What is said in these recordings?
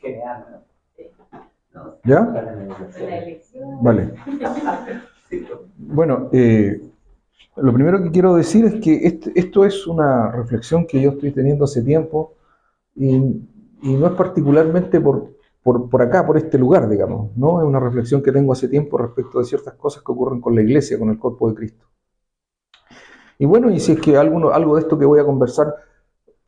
Genial, ¿no? ¿Ya? La elección. Vale. Bueno, lo primero que quiero decir es que esto es una reflexión que yo estoy teniendo hace tiempo y no es particularmente por acá, por este lugar, digamos, ¿no? Es una reflexión que tengo hace tiempo respecto de ciertas cosas que ocurren con la iglesia, con el cuerpo de Cristo. Y bueno, y si es que algo de esto que voy a conversar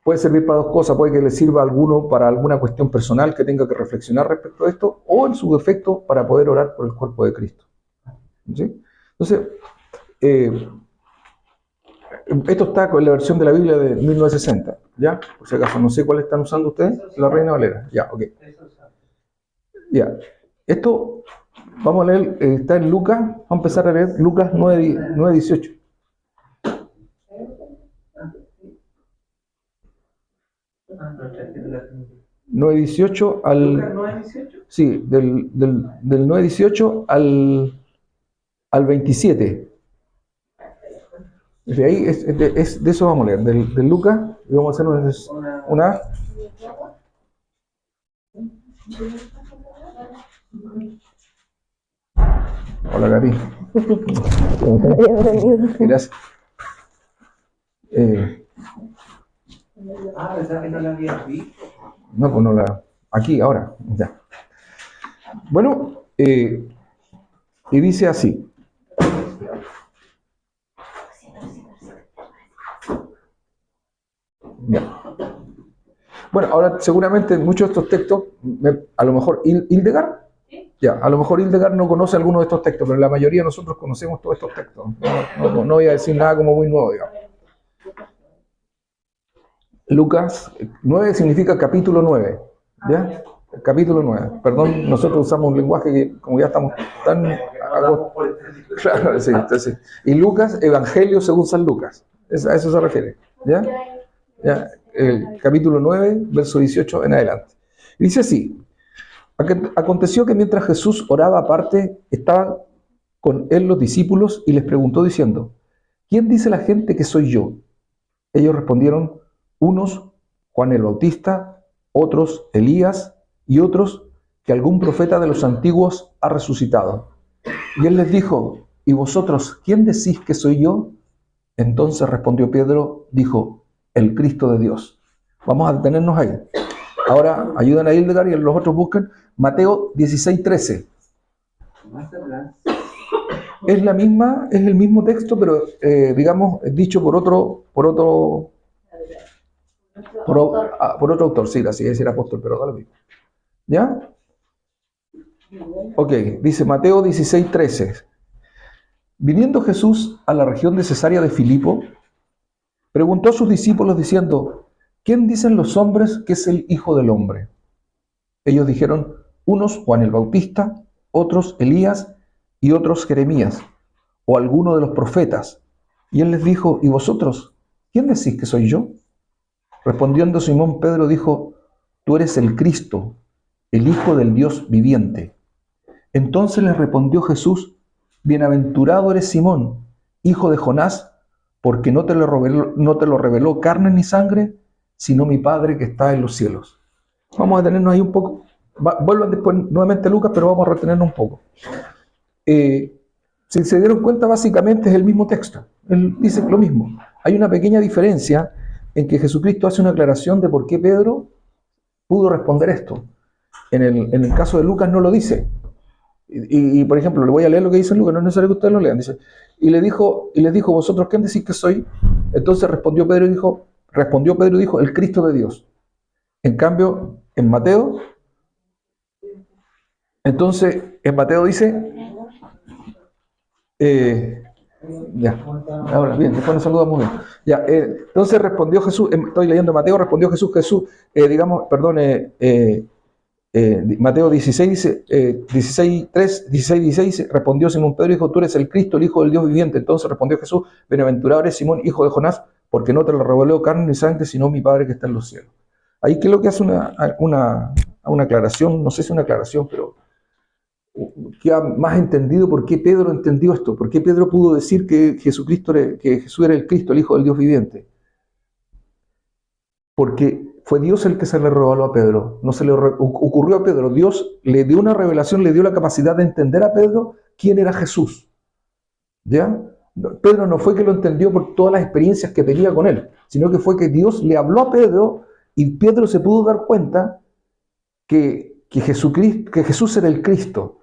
puede servir para dos cosas, puede que le sirva a alguno para alguna cuestión personal que tenga que reflexionar respecto a esto, o en su defecto para poder orar por el cuerpo de Cristo. ¿Sí? Entonces, esto está con la versión de la Biblia de 1960, ¿ya? Por si acaso, no sé cuál están usando ustedes, la Reina Valera. Ya, ok. Ya. Esto, vamos a leer, está en Lucas, vamos a empezar a leer Lucas 9:18. 9:18 al... Sí, del 9:18 al 27. De ahí, de eso vamos a leer, del Lucas, y vamos a hacer una... Hola, Gaby. Gracias. Pensaba que no la había visto. No, pues no la... Aquí, ahora, ya. Bueno, y dice así. Ya. Bueno, ahora seguramente muchos de estos textos, a lo mejor Hildegard, ya, a lo mejor Hildegard no conoce algunos de estos textos, pero la mayoría de nosotros conocemos todos estos textos. No voy a decir nada como muy nuevo, digamos. Lucas 9 significa capítulo 9, ¿ya? Capítulo 9. Perdón, nosotros usamos un lenguaje que como ya estamos tan... Claro, sí, entonces, y Lucas, Evangelio según San Lucas, a eso se refiere, ¿ya? Ya, el capítulo 9, verso 18 en adelante. Dice así: aconteció que mientras Jesús oraba aparte, estaban con él los discípulos y les preguntó diciendo: ¿quién dice la gente que soy yo? Ellos respondieron: unos, Juan el Bautista, otros, Elías, y otros, que algún profeta de los antiguos ha resucitado. Y él les dijo: ¿y vosotros quién decís que soy yo? Entonces respondió Pedro, dijo: el Cristo de Dios. Vamos a detenernos ahí. Ahora ayuden a Hildegard y los otros busquen Mateo 16:13. Es la misma, es el mismo texto, pero digamos dicho por otro autor, sí, así es decir apóstol, pero da lo mismo. ¿Ya? Ok, dice Mateo 16:13. Viniendo Jesús a la región de Cesarea de Filipo, preguntó a sus discípulos diciendo: ¿quién dicen los hombres que es el Hijo del Hombre? Ellos dijeron: unos Juan el Bautista, otros Elías y otros Jeremías, o alguno de los profetas. Y él les dijo: ¿y vosotros quién decís que soy yo? Respondiendo Simón Pedro dijo: tú eres el Cristo, el Hijo del Dios viviente. Entonces les respondió Jesús: bienaventurado eres Simón, hijo de Jonás, porque no te lo reveló carne ni sangre, sino mi Padre que está en los cielos. Vamos a detenernos ahí un poco. Vuelvan después nuevamente a Lucas, pero vamos a retenernos un poco. Si se dieron cuenta, básicamente es el mismo texto. Él dice lo mismo. Hay una pequeña diferencia en que Jesucristo hace una aclaración de por qué Pedro pudo responder esto. En el caso de Lucas no lo dice. Y, por ejemplo, le voy a leer lo que dice en Lucas, no es necesario que ustedes lo lean. Dice: y les dijo, ¿vosotros quién decís que soy? Entonces respondió Pedro y dijo: el Cristo de Dios. En cambio, en Mateo dice, ya, ahora bien, después nos saludamos bien. Ya, entonces respondió Jesús, estoy leyendo Mateo, respondió Jesús, Mateo 16 dice, 16 dice, respondió Simón Pedro y dijo: tú eres el Cristo, el Hijo del Dios viviente. Entonces respondió Jesús: bienaventurado eres Simón, hijo de Jonás, porque no te lo reveló carne ni sangre, sino mi Padre que está en los cielos. Ahí que es lo que hace una aclaración, no sé si una aclaración, pero que ha más entendido por qué Pedro entendió esto, por qué Pedro pudo decir que Jesús era el Cristo, el Hijo del Dios viviente. Porque fue Dios el que se le reveló a Pedro. No se le ocurrió a Pedro. Dios le dio una revelación, le dio la capacidad de entender a Pedro quién era Jesús. ¿Ya? Pedro no fue que lo entendió por todas las experiencias que tenía con él, sino que fue que Dios le habló a Pedro y Pedro se pudo dar cuenta que Jesús era el Cristo.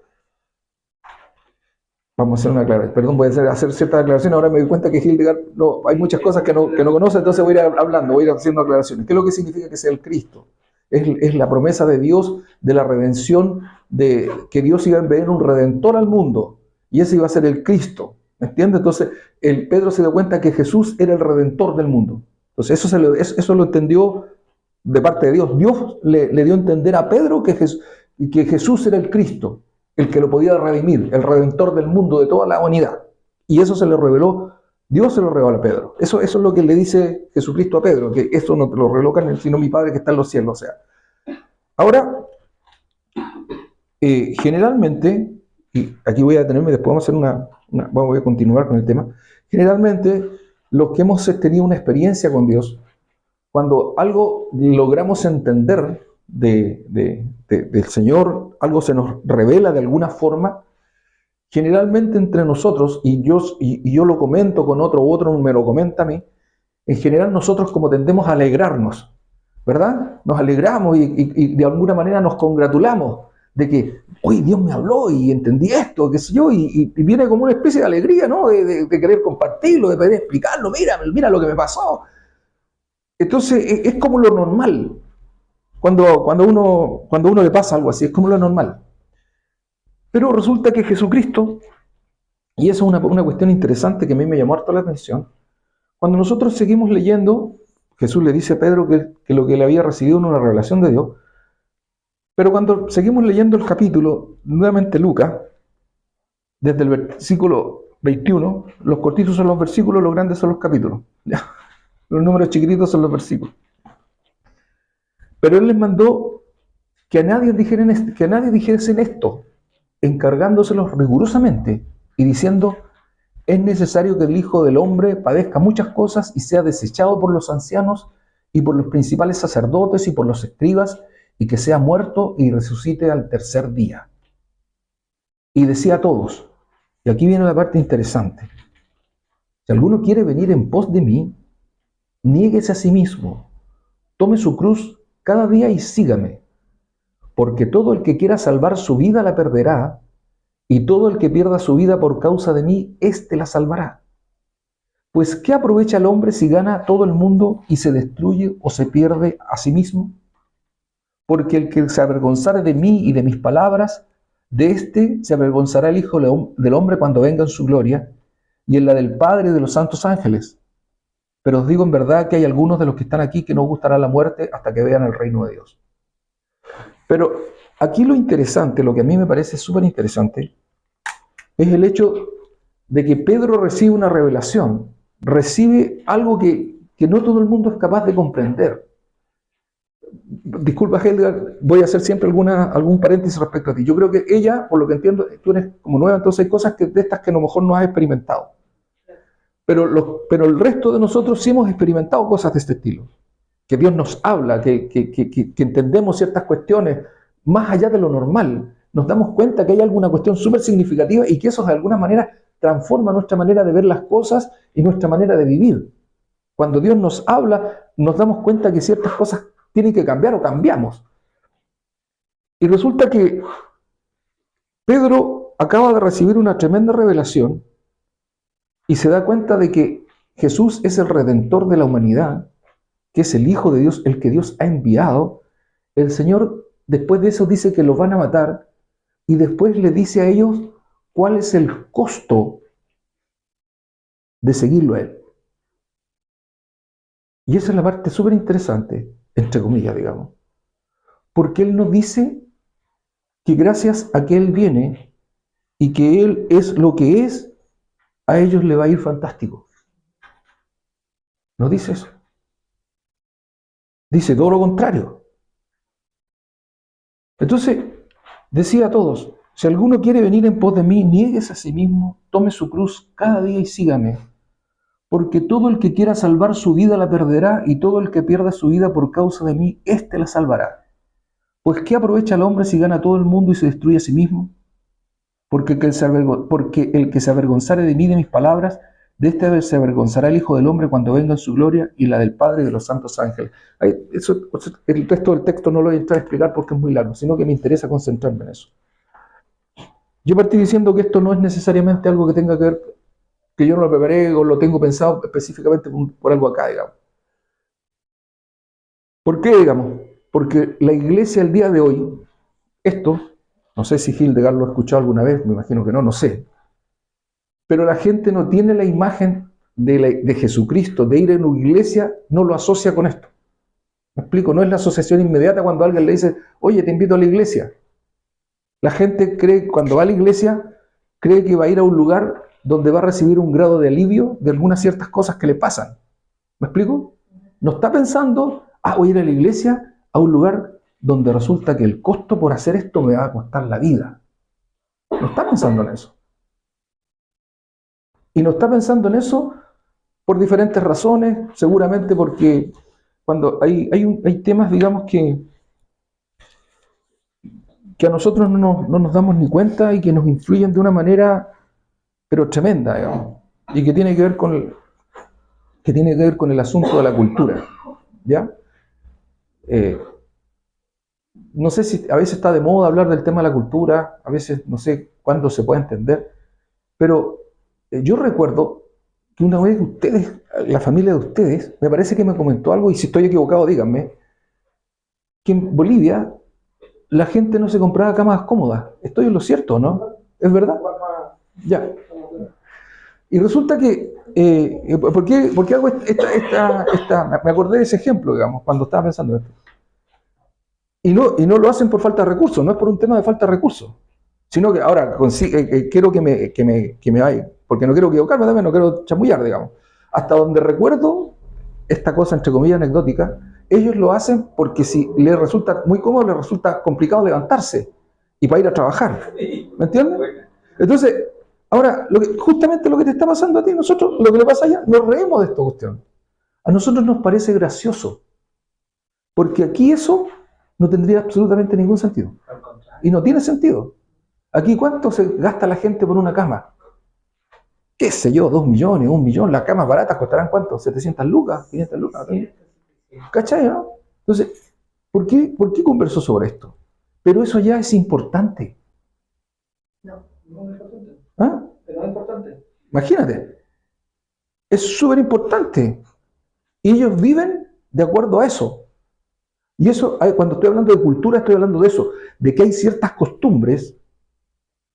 Vamos a hacer una aclaración. Perdón, voy a hacer cierta aclaración. Ahora me doy cuenta que Hildegard hay muchas cosas que no conoce, entonces voy a ir hablando, voy a ir haciendo aclaraciones. ¿Qué es lo que significa que sea el Cristo? Es la promesa de Dios de la redención, de que Dios iba a enviar un redentor al mundo y ese iba a ser el Cristo. ¿Me entiendes? Entonces, Pedro se dio cuenta que Jesús era el redentor del mundo. Entonces, eso lo entendió de parte de Dios. Dios le dio a entender a Pedro que Jesús era el Cristo, el que lo podía redimir, el redentor del mundo, de toda la humanidad. Y eso se le reveló, Dios se lo reveló a Pedro. Eso es lo que le dice Jesucristo a Pedro, que eso no te lo reveló carne, sino mi Padre que está en los cielos. O sea, ahora, generalmente, y aquí voy a detenerme, después vamos a hacer voy a continuar con el tema. Generalmente, los que hemos tenido una experiencia con Dios, cuando algo logramos entender del Señor, algo se nos revela de alguna forma, generalmente entre nosotros, y yo lo comento con otro, u otro me lo comenta a mí, en general nosotros como tendemos a alegrarnos, ¿verdad? Nos alegramos y de alguna manera nos congratulamos de que, oye, Dios me habló y entendí esto, qué sé yo, y viene como una especie de alegría, ¿no? De querer compartirlo, de querer explicarlo, mira lo que me pasó. Entonces es como lo normal. Cuando uno le pasa algo así, es como lo normal. Pero resulta que Jesucristo, y eso es una cuestión interesante que a mí me llamó harto la atención, cuando nosotros seguimos leyendo, Jesús le dice a Pedro que lo que le había recibido era una revelación de Dios, pero cuando seguimos leyendo el capítulo, nuevamente Lucas, desde el versículo 21, los cortitos son los versículos, los grandes son los capítulos. ¿Ya? Los números chiquititos son los versículos. Pero Él les mandó que a nadie dijesen esto, encargándoselos rigurosamente y diciendo: es necesario que el Hijo del Hombre padezca muchas cosas y sea desechado por los ancianos y por los principales sacerdotes y por los escribas, y que sea muerto y resucite al tercer día. Y decía a todos, y aquí viene la parte interesante: si alguno quiere venir en pos de mí, niéguese a sí mismo, tome su cruz cada día y sígame, porque todo el que quiera salvar su vida la perderá, y todo el que pierda su vida por causa de mí, éste la salvará. Pues ¿qué aprovecha el hombre si gana todo el mundo y se destruye o se pierde a sí mismo? Porque el que se avergonzare de mí y de mis palabras, de éste se avergonzará el Hijo del Hombre cuando venga en su gloria, y en la del Padre y de los santos ángeles. Pero os digo en verdad que hay algunos de los que están aquí que no gustará la muerte hasta que vean el reino de Dios. Pero aquí lo interesante, lo que a mí me parece súper interesante, es el hecho de que Pedro recibe una revelación, recibe algo que no todo el mundo es capaz de comprender. Disculpa, Helga, voy a hacer siempre algún paréntesis respecto a ti. Yo creo que ella, por lo que entiendo, tú eres como nueva, entonces hay cosas de estas que a lo mejor no has experimentado. Pero el resto de nosotros sí hemos experimentado cosas de este estilo. Que Dios nos habla, que entendemos ciertas cuestiones más allá de lo normal. Nos damos cuenta que hay alguna cuestión súper significativa y que eso de alguna manera transforma nuestra manera de ver las cosas y nuestra manera de vivir. Cuando Dios nos habla, nos damos cuenta que ciertas cosas tienen que cambiar o cambiamos. Y resulta que Pedro acaba de recibir una tremenda revelación y se da cuenta de que Jesús es el Redentor de la humanidad, que es el Hijo de Dios, el que Dios ha enviado. El Señor después de eso dice que los van a matar y después le dice a ellos cuál es el costo de seguirlo a Él. Y esa es la parte súper interesante, entre comillas, digamos. Porque Él nos dice que gracias a que Él viene y que Él es lo que es, a ellos le va a ir fantástico. No dice eso. Dice todo lo contrario. Entonces, decía a todos, si alguno quiere venir en pos de mí, niéguese a sí mismo, tome su cruz cada día y sígame. Porque todo el que quiera salvar su vida la perderá, y todo el que pierda su vida por causa de mí, éste la salvará. Pues ¿qué aprovecha el hombre si gana todo el mundo y se destruye a sí mismo? Porque el que se avergonzare de mí y de mis palabras, de este se avergonzará el Hijo del Hombre cuando venga en su gloria y la del Padre y de los santos ángeles. El resto del texto no lo voy a entrar a explicar porque es muy largo, sino que me interesa concentrarme en eso. Yo partí diciendo que esto no es necesariamente algo que tenga que ver, que yo no lo preparé o lo tengo pensado específicamente por algo acá, digamos. ¿Por qué, digamos? Porque la iglesia el día de hoy, esto, no sé si Hildegard lo ha escuchado alguna vez, me imagino que no, no sé. Pero la gente no tiene la imagen de Jesucristo, de ir a una iglesia, no lo asocia con esto. ¿Me explico? No es la asociación inmediata cuando alguien le dice, oye, te invito a la iglesia. La gente cree, cuando va a la iglesia, cree que va a ir a un lugar donde va a recibir un grado de alivio de algunas ciertas cosas que le pasan. ¿Me explico? No está pensando, voy a ir a la iglesia a un lugar donde resulta que el costo por hacer esto me va a costar la vida. No está pensando en eso. Y no está pensando en eso por diferentes razones, seguramente porque cuando hay temas, digamos, que a nosotros no nos damos ni cuenta y que nos influyen de una manera, pero tremenda, digamos, y que tiene que ver con el asunto de la cultura, ¿ya? No sé si a veces está de moda hablar del tema de la cultura, a veces no sé cuándo se puede entender, pero yo recuerdo que una vez ustedes, la familia de ustedes, me parece que me comentó algo, y si estoy equivocado díganme, que en Bolivia la gente no se compraba camas cómodas. ¿Estoy en lo cierto o no? ¿Es verdad? Ya. Y resulta que, ¿por qué hago me acordé de ese ejemplo, digamos, cuando estaba pensando en esto? Y no lo hacen por falta de recursos, no es por un tema de falta de recursos, sino que ahora quiero que me vaya, porque no quiero equivocarme también, no quiero chamullar, digamos. Hasta donde recuerdo esta cosa, entre comillas, anecdótica, ellos lo hacen porque si les resulta muy cómodo, les resulta complicado levantarse y para ir a trabajar. ¿Me entiendes? Entonces, ahora, justamente lo que te está pasando a ti, nosotros, lo que le pasa allá, nos reímos de esta cuestión. A nosotros nos parece gracioso, porque aquí eso no tendría absolutamente ningún sentido. Y no tiene sentido. Aquí, ¿cuánto se gasta la gente por una cama? ¿Qué sé yo? 2 millones, 1 millón. Las camas baratas costarán ¿cuánto? 700 lucas, 500 lucas. ¿Cachai, no? Entonces, ¿por qué conversó sobre esto? Pero eso ya es importante. No, no es importante. ¿Ah? Pero no es importante. Imagínate. Es súper importante. Y ellos viven de acuerdo a eso. Y eso, cuando estoy hablando de cultura, estoy hablando de eso, de que hay ciertas costumbres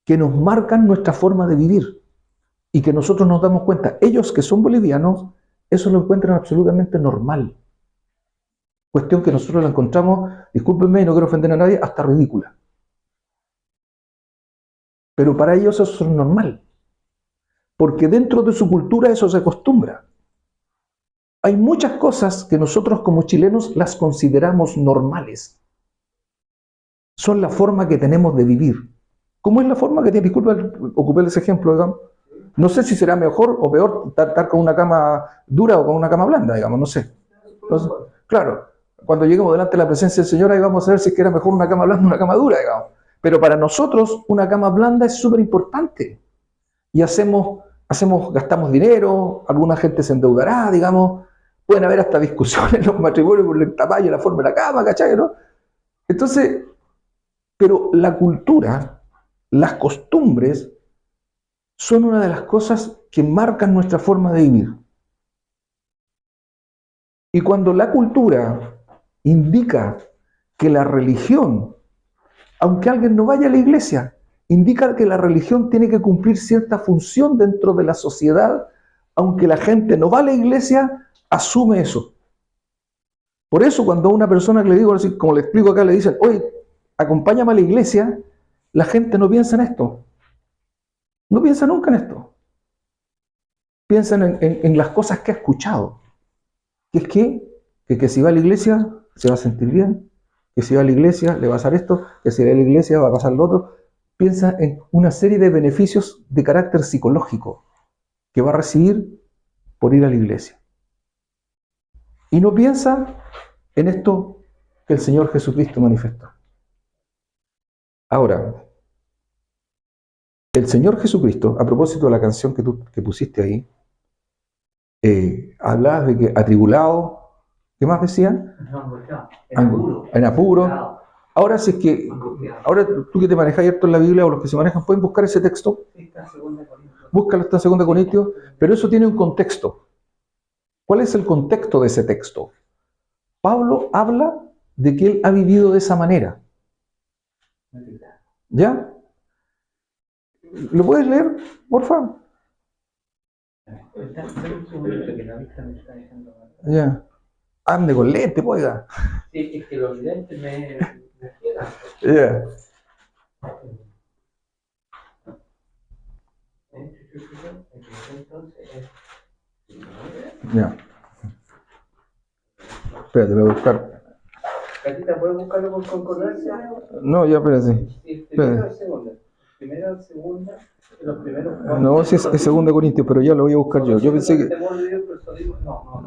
que nos marcan nuestra forma de vivir y que nosotros nos damos cuenta. Ellos que son bolivianos, eso lo encuentran absolutamente normal. Cuestión que nosotros la encontramos, discúlpenme, no quiero ofender a nadie, hasta ridícula. Pero para ellos eso es normal, porque dentro de su cultura eso se acostumbra. Hay muchas cosas que nosotros como chilenos las consideramos normales. Son la forma que tenemos de vivir. ¿Cómo es la forma que tiene? Disculpa, ocupé ese ejemplo, digamos. No sé si será mejor o peor estar con una cama dura o con una cama blanda, digamos, no sé. Entonces, claro, cuando lleguemos delante de la presencia del Señor, ahí vamos a ver si es que era mejor una cama blanda o una cama dura, digamos. Pero para nosotros, una cama blanda es súper importante. Y gastamos dinero, alguna gente se endeudará, digamos. Pueden haber hasta discusiones en los matrimonios por el tamaño y la forma de la cama, ¿cachai? ¿No? Entonces, pero la cultura, las costumbres, son una de las cosas que marcan nuestra forma de vivir. Y cuando la cultura indica que la religión, aunque alguien no vaya a la iglesia, indica que la religión tiene que cumplir cierta función dentro de la sociedad, aunque la gente no va a la iglesia, asume eso. Por eso cuando a una persona que le digo, así como le explico acá, le dicen, oye, acompáñame a la iglesia, la gente no piensa en esto. No piensa nunca en esto. Piensan en las cosas que ha escuchado. Que es que si va a la iglesia se va a sentir bien, que si va a la iglesia le va a pasar esto, que si va a la iglesia va a pasar lo otro. Piensa en una serie de beneficios de carácter psicológico que va a recibir por ir a la iglesia. Y no piensa en esto que el Señor Jesucristo manifestó. Ahora, el Señor Jesucristo, a propósito de la canción que pusiste ahí, hablabas de que atribulado, ¿qué más decía? En apuro. Ahora, si es que, ahora tú que te manejas harto en la Biblia, o los que se manejan, pueden buscar ese texto. Búscalo, está en 2 Corintios, pero eso tiene un contexto. ¿Cuál es el contexto de ese texto? Pablo habla de que él ha vivido de esa manera. ¿Ya? ¿Lo puedes leer, por favor? Ya. Ande con lente, oiga. Sí, es que los lentes me quedan. Ya. Ya. Espérate, voy a buscar. Catita, ¿puedes buscarlo por concordancia? No, ya, espérate. Sí, primera o segunda. Primera o segunda, los primeros cuatro. No, si es 2 Corintios, pero ya lo voy a buscar yo. Yo pensé que.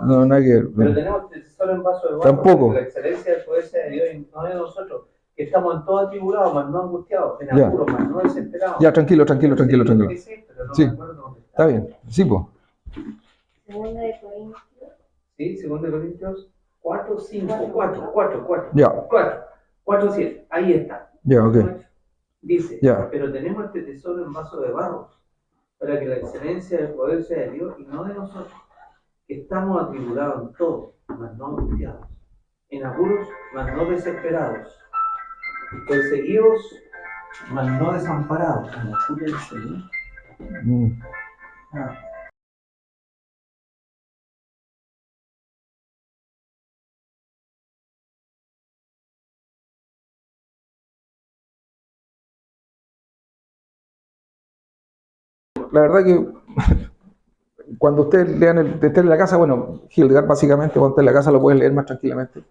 No, nada que ver. Pero tenemos solo en vaso de barro. Tampoco. La excelencia del poder sea de Dios y no de nosotros, que estamos en todo atribulados, mas no angustiados, en apuros, mas no desesperados. Ya, tranquilo. Sí, pero no Sí. me acuerdo dónde Está bien, sí, pues. Segunda de Corintios. Sí, 2 Corintios 4, 5, 4. Ya. 4, 7. Ahí está. Ya, ok. Dice, Ya. pero tenemos este tesoro en vaso de barro, para que la excelencia del poder sea de Dios y no de nosotros, que estamos atribulados en todo, mas no angustiados, en apuros, mas no desesperados, perseguidos, mas no desamparados. ¿En la furia del Señor? La verdad que cuando ustedes lean esté en la casa, bueno, Hildegard básicamente, cuando esté en la casa lo puedes leer más tranquilamente.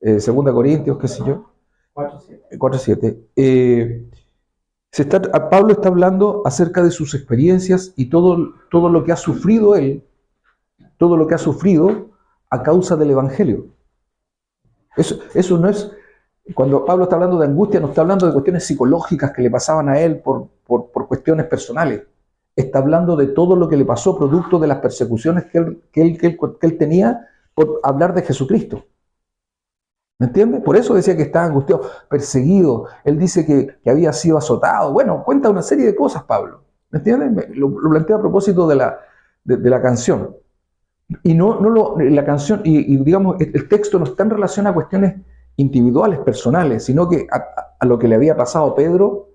2 Corintios, qué sé yo. 4:7. Pablo está hablando acerca de sus experiencias y todo lo que ha sufrido él, todo lo que ha sufrido a causa del Evangelio. Eso no es, cuando Pablo está hablando de angustia, no está hablando de cuestiones psicológicas que le pasaban a él por cuestiones personales. Está hablando de todo lo que le pasó producto de las persecuciones que él tenía por hablar de Jesucristo. ¿Me entiendes? Por eso decía que estaba angustiado, perseguido. Él dice que había sido azotado. Bueno, cuenta una serie de cosas, Pablo. ¿Me entiendes? Lo plantea a propósito de la canción. Y la canción, y digamos, el texto no está en relación a cuestiones individuales, personales, sino que a lo que le había pasado a Pablo,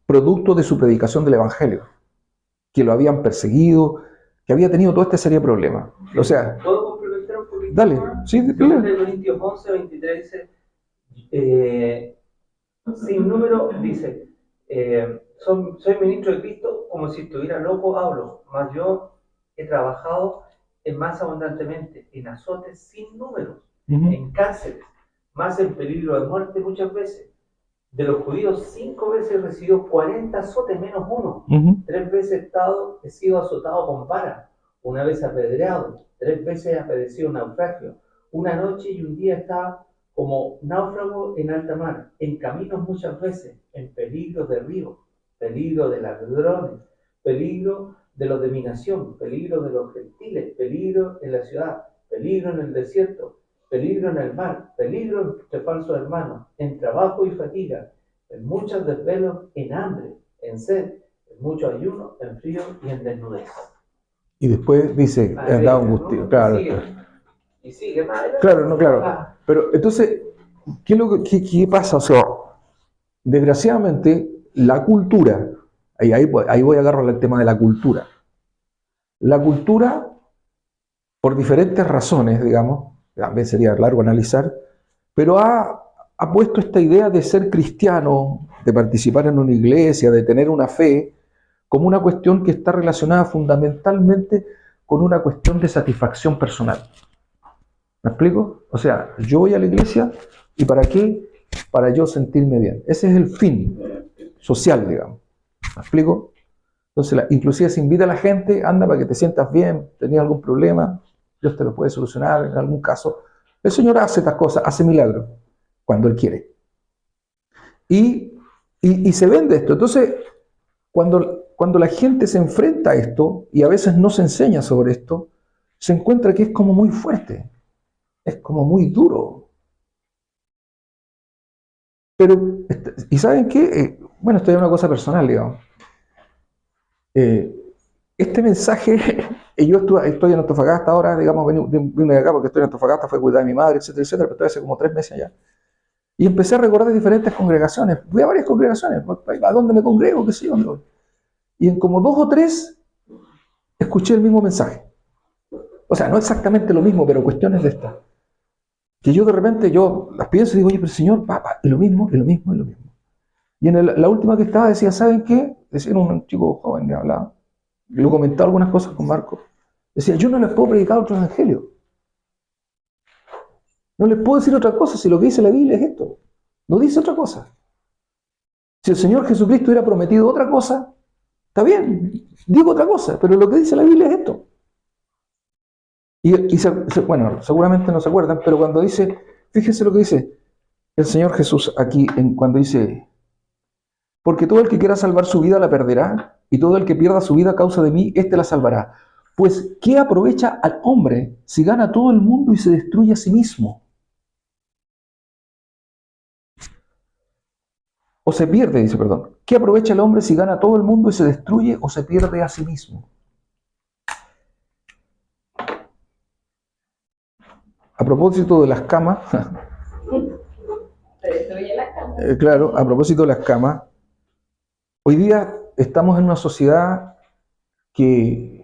producto de su predicación del Evangelio. Que lo habían perseguido, que había tenido toda esta serie de problemas. O sea, ¿Puedo complementar un poquito? dale, sí, dale. 2 Corintios 11, 23 dice, sin número, dice, soy ministro de Cristo, como si estuviera loco hablo, mas yo he trabajado más abundantemente, en azotes sin números, en cárceles, más en peligro de muerte muchas veces. De los judíos 5 veces recibió 40 azotes menos uno. 3 veces he sido azotado con vara, una vez apedreado, 3 veces he padecido naufragio. Una noche y un día estaba como náufrago en alta mar, en caminos muchas veces, en peligro de río, peligro de ladrones, peligro de los de mi nación, peligro de los gentiles, peligro en la ciudad, peligro en el desierto, peligro en el mar, peligro entre falsos hermanos, en trabajo y fatiga, en muchos desvelos, en hambre, en sed, en mucho ayuno, en frío y en desnudez. Y después dice, andaba angustiado. Claro. Y sigue más adelante. Claro, no, claro. Pero entonces, ¿qué pasa? O sea, desgraciadamente, la cultura, ahí voy a agarrar el tema de la cultura. La cultura, por diferentes razones, digamos, también sería largo analizar, pero ha puesto esta idea de ser cristiano, de participar en una iglesia, de tener una fe, como una cuestión que está relacionada fundamentalmente con una cuestión de satisfacción personal. ¿Me explico? O sea, yo voy a la iglesia y ¿para qué? Para yo sentirme bien. Ese es el fin social, digamos. ¿Me explico? Entonces, inclusive se invita a la gente, anda para que te sientas bien, tenías algún problema, Dios te lo puede solucionar en algún caso. El Señor hace estas cosas, hace milagros, cuando Él quiere. Y se vende esto. Entonces, cuando la gente se enfrenta a esto, y a veces no se enseña sobre esto, se encuentra que es como muy fuerte, es como muy duro. Pero, ¿y saben qué? Bueno, esto es una cosa personal, digamos. Este mensaje, y yo estoy en Antofagasta ahora, digamos, vine de acá porque estoy en Antofagasta, fue cuidar de mi madre, etcétera, etcétera, pero estoy hace como 3 meses allá. Y empecé a recordar diferentes congregaciones. Fui a varias congregaciones, a dónde me congrego, qué sé yo. Y en como 2 o 3 escuché el mismo mensaje. O sea, no exactamente lo mismo, pero cuestiones de estas. Que yo de repente, las pienso y digo, oye, pero Señor, papá, y lo mismo, y lo mismo, y lo mismo. Y en la última que estaba decía, ¿saben qué? Decía un chico joven que hablaba, lo comentaba algunas cosas con Marco. Decía, yo no les puedo predicar otro evangelio. No les puedo decir otra cosa si lo que dice la Biblia es esto. No dice otra cosa. Si el Señor Jesucristo hubiera prometido otra cosa, está bien, digo otra cosa, pero lo que dice la Biblia es esto. Bueno, seguramente no se acuerdan, pero cuando dice, fíjense lo que dice el Señor Jesús aquí, cuando dice, porque todo el que quiera salvar su vida la perderá, y todo el que pierda su vida a causa de mí, éste la salvará. Pues, ¿qué aprovecha al hombre si gana todo el mundo y se destruye a sí mismo? O se pierde, dice, perdón. ¿Qué aprovecha el hombre si gana todo el mundo y se destruye o se pierde a sí mismo? A propósito de las camas, claro, a propósito de las camas, hoy día estamos en una sociedad que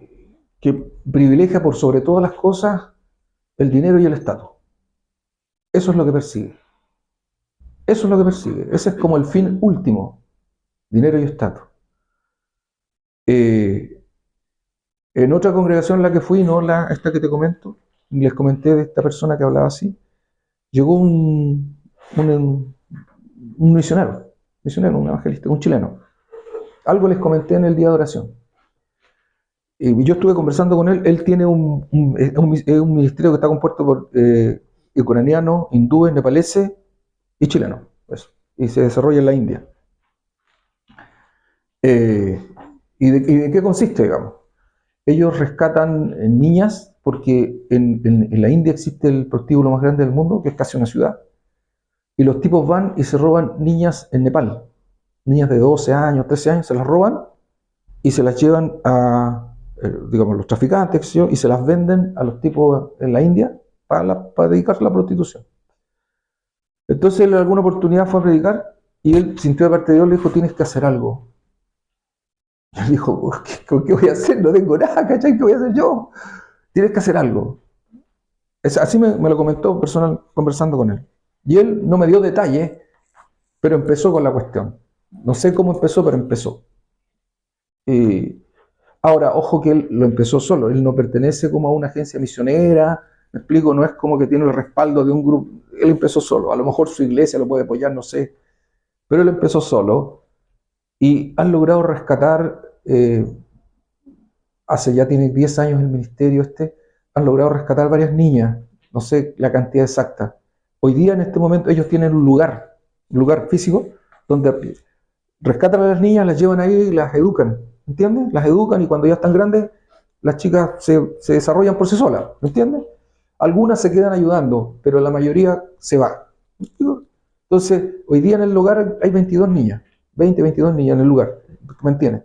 privilegia por sobre todas las cosas el dinero y el estatus. Eso es lo que persigue. Eso es lo que persigue. Ese es como el fin último. Dinero y estatus. En otra congregación en la que fui, no esta que te comento, les comenté de esta persona que hablaba así, llegó un misionero, un evangelista, un chileno. Algo les comenté en el día de oración. Y yo estuve conversando con él. Él tiene un ministerio que está compuesto por ucranianos, hindúes, nepaleses y chilenos. Eso. Y se desarrolla en la India. ¿Y de qué consiste, digamos? Ellos rescatan niñas porque en la India existe el prostíbulo más grande del mundo, que es casi una ciudad. Y los tipos van y se roban niñas en Nepal. Niñas de 12 años, 13 años, se las roban y se las llevan a, digamos, los traficantes, y se las venden a los tipos en la India para dedicarse a la prostitución. Entonces él en alguna oportunidad fue a predicar y él sintió de parte de Dios, le dijo, tienes que hacer algo. Y él dijo, ¿qué voy a hacer? No tengo nada, ¿cachai? ¿Qué voy a hacer yo? Tienes que hacer algo. Así me lo comentó personal conversando con él. Y él no me dio detalles, pero empezó con la cuestión. No sé cómo empezó, pero empezó. Ahora, ojo que él lo empezó solo. Él no pertenece como a una agencia misionera. Me explico, no es como que tiene el respaldo de un grupo. Él empezó solo. A lo mejor su iglesia lo puede apoyar, no sé. Pero él empezó solo. Y han logrado rescatar, tiene 10 años el ministerio han logrado rescatar varias niñas. No sé la cantidad exacta. Hoy día, en este momento, ellos tienen un lugar físico, donde rescatan a las niñas, las llevan ahí y las educan, ¿entiendes? Las educan y cuando ya están grandes, las chicas se desarrollan por sí solas, ¿me entiendes? Algunas se quedan ayudando, pero la mayoría se va. Entonces, hoy día en el lugar hay 22 niñas, 22 niñas en el lugar, ¿me entiendes?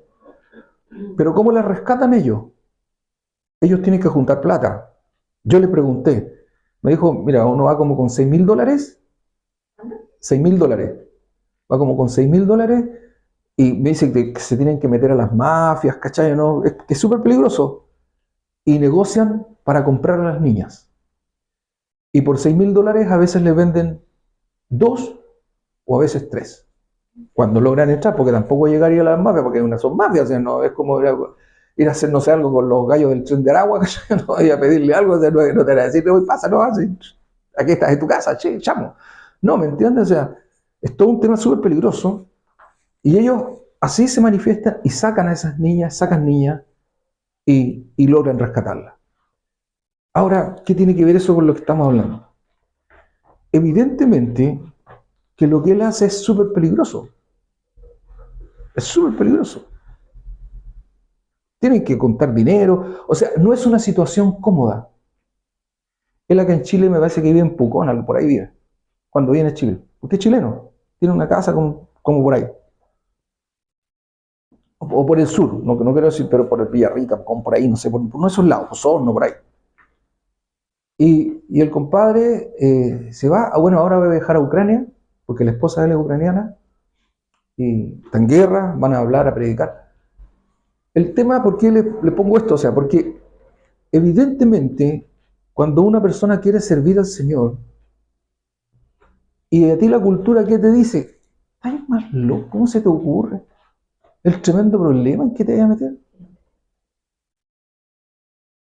Pero ¿cómo las rescatan ellos? Ellos tienen que juntar plata. Yo le pregunté, me dijo, mira, uno va como con $6.000, $6.000, va como con $6.000 y me dice que se tienen que meter a las mafias, ¿cachai? ¿No? Es súper peligroso. Y negocian para comprar a las niñas. Y por $6.000 a veces le venden 2 o a veces 3. Cuando logran entrar, porque tampoco llegaría a las mafias, porque unas son mafias, o sea, no es como ir a hacer, no sé, algo con los gallos del tren de Aragua, no voy a pedirle algo, o sea, no te van a decir, pasa, no, así, aquí estás en tu casa, che, chamo. No, ¿me entiendes? O sea, es todo un tema súper peligroso. Y ellos así se manifiestan y sacan a esas niñas, sacan niñas y logran rescatarlas. Ahora, ¿qué tiene que ver eso con lo que estamos hablando? Evidentemente que lo que él hace es súper peligroso. Es súper peligroso. Tienen que contar dinero, o sea, no es una situación cómoda. Él acá en Chile me parece que vive en Pucón, por ahí vive, cuando viene a Chile. Porque es chileno, tiene una casa como por ahí. O por el sur, no quiero decir, pero por el Villarrica, como por ahí, no sé, por uno de esos lados, Osorno, por ahí. Y el compadre se va, bueno, ahora va a viajar a Ucrania, porque la esposa de él es ucraniana, y está en guerra, van a hablar, a predicar. El tema, ¿por qué le pongo esto? O sea, porque evidentemente, cuando una persona quiere servir al Señor, y a ti la cultura, ¿qué te dice? ¿Estás más loco? ¿Cómo se te ocurre? El tremendo problema en que te vayas a meter.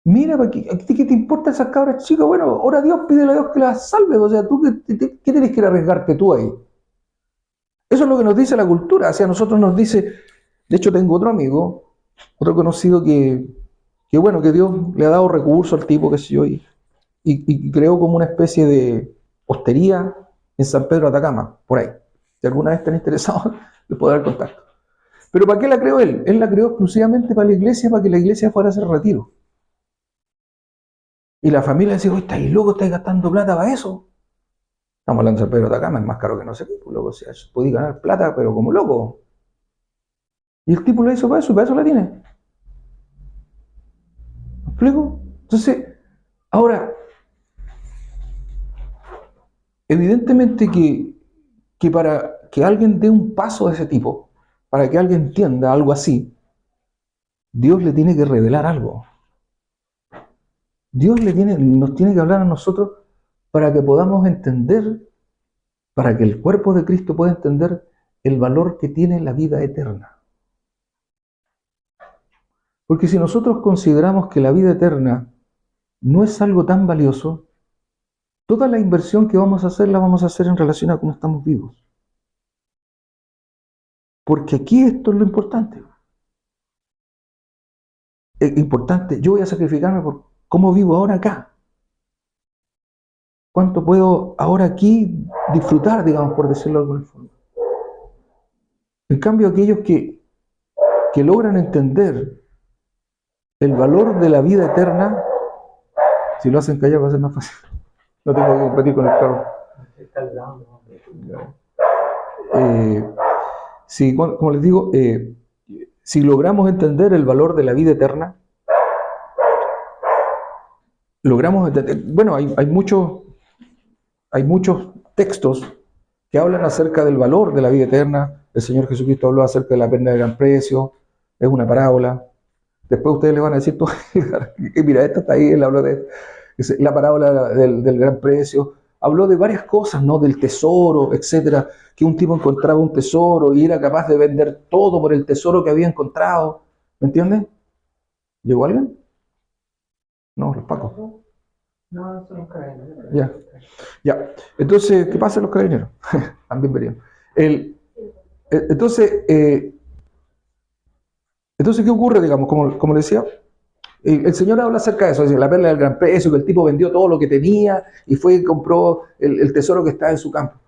Mira, ¿a ti qué te importa esas cabras chicas? Bueno, ora a Dios, pídele a Dios que las salve. O sea, ¿tú qué tienes que ir a arriesgarte tú ahí? Eso es lo que nos dice la cultura. O sea, a nosotros nos dice, de hecho tengo otro amigo, otro conocido que bueno, que Dios le ha dado recursos al tipo, qué sé yo, y creó como una especie de hostería en San Pedro de Atacama, por ahí. Si alguna vez están interesados, les puedo dar contacto. Pero ¿para qué la creó él? Él la creó exclusivamente para la iglesia, para que la iglesia fuera a hacer retiro. Y la familia decía, oye, ¿estáis loco? ¿Estáis gastando plata para eso? Estamos hablando de San Pedro de Atacama, es más caro que no sé qué, pues loco, o sea, podéis ganar plata, pero como loco. Y el tipo lo hizo para eso, y para eso la tiene. ¿Me explico? Entonces, ahora, evidentemente que para que alguien dé un paso de ese tipo, para que alguien entienda algo así, Dios le tiene que revelar algo. Dios nos tiene que hablar a nosotros para que podamos entender, para que el cuerpo de Cristo pueda entender el valor que tiene la vida eterna. Porque si nosotros consideramos que la vida eterna no es algo tan valioso, toda la inversión que vamos a hacer la vamos a hacer en relación a cómo estamos vivos. Porque aquí esto es lo importante. Es importante, yo voy a sacrificarme por cómo vivo ahora acá. ¿Cuánto puedo ahora aquí disfrutar, digamos, por decirlo de alguna forma? En cambio, aquellos que logran entender el valor de la vida eterna, si lo hacen callar va a ser más fácil. No tengo que competir con el carro. Si, como les digo, si logramos entender el valor de la vida eterna, logramos entender, bueno, hay muchos textos que hablan acerca del valor de la vida eterna. El Señor Jesucristo habló acerca de la pena de gran precio, es una parábola. Después ustedes le van a decir, mira, esta está ahí, él habló de la parábola del gran precio. Habló de varias cosas, ¿no? Del tesoro, etcétera, que un tipo encontraba un tesoro y era capaz de vender todo por el tesoro que había encontrado. ¿Me entienden? ¿Llegó alguien? No, los pacos. No, son los carabineros. Ya. Entonces, ¿qué pasa en los carabineros? También verían. Entonces, ¿qué ocurre, digamos? Como le decía, el Señor habla acerca de eso, la perla del gran precio, que el tipo vendió todo lo que tenía y fue y compró el tesoro que está en su campo.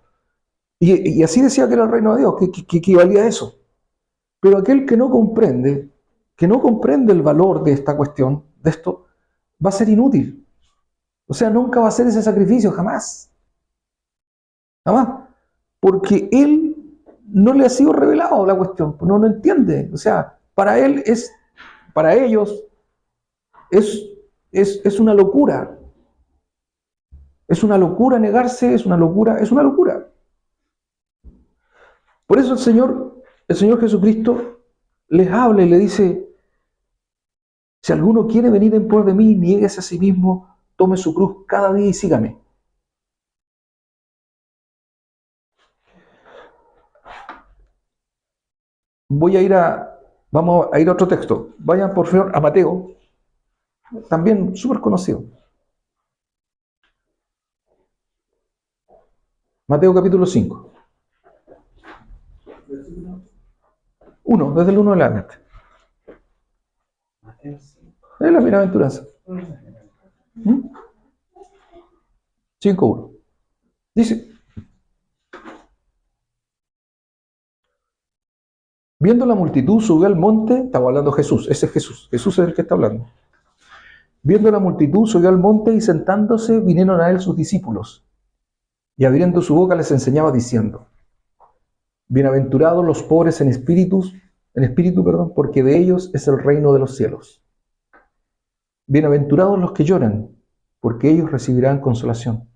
Y así decía que era el reino de Dios, que equivalía a eso. Pero aquel que no comprende el valor de esta cuestión, de esto, va a ser inútil. O sea, nunca va a hacer ese sacrificio, jamás. Jamás. Porque él no le ha sido revelado la cuestión, no lo entiende. O sea, para ellos, es una locura. Es una locura negarse, es una locura. Por eso el Señor Jesucristo les habla y le dice, si alguno quiere venir en pos de mí, niéguese a sí mismo, tome su cruz cada día y sígame. Vamos a ir a otro texto. Vayan por favor a Mateo, también súper conocido. Mateo capítulo 5. 1, desde el 1 en adelante. Es la bienaventuranza. 5:1. Dice: viendo la multitud, subió al monte. Estamos hablando de Jesús, ese es Jesús. Jesús es el que está hablando. Viendo la multitud, subió al monte y sentándose, vinieron a él sus discípulos. Y abriendo su boca les enseñaba diciendo: bienaventurados los pobres en espíritu, porque de ellos es el reino de los cielos. Bienaventurados los que lloran, porque ellos recibirán consolación.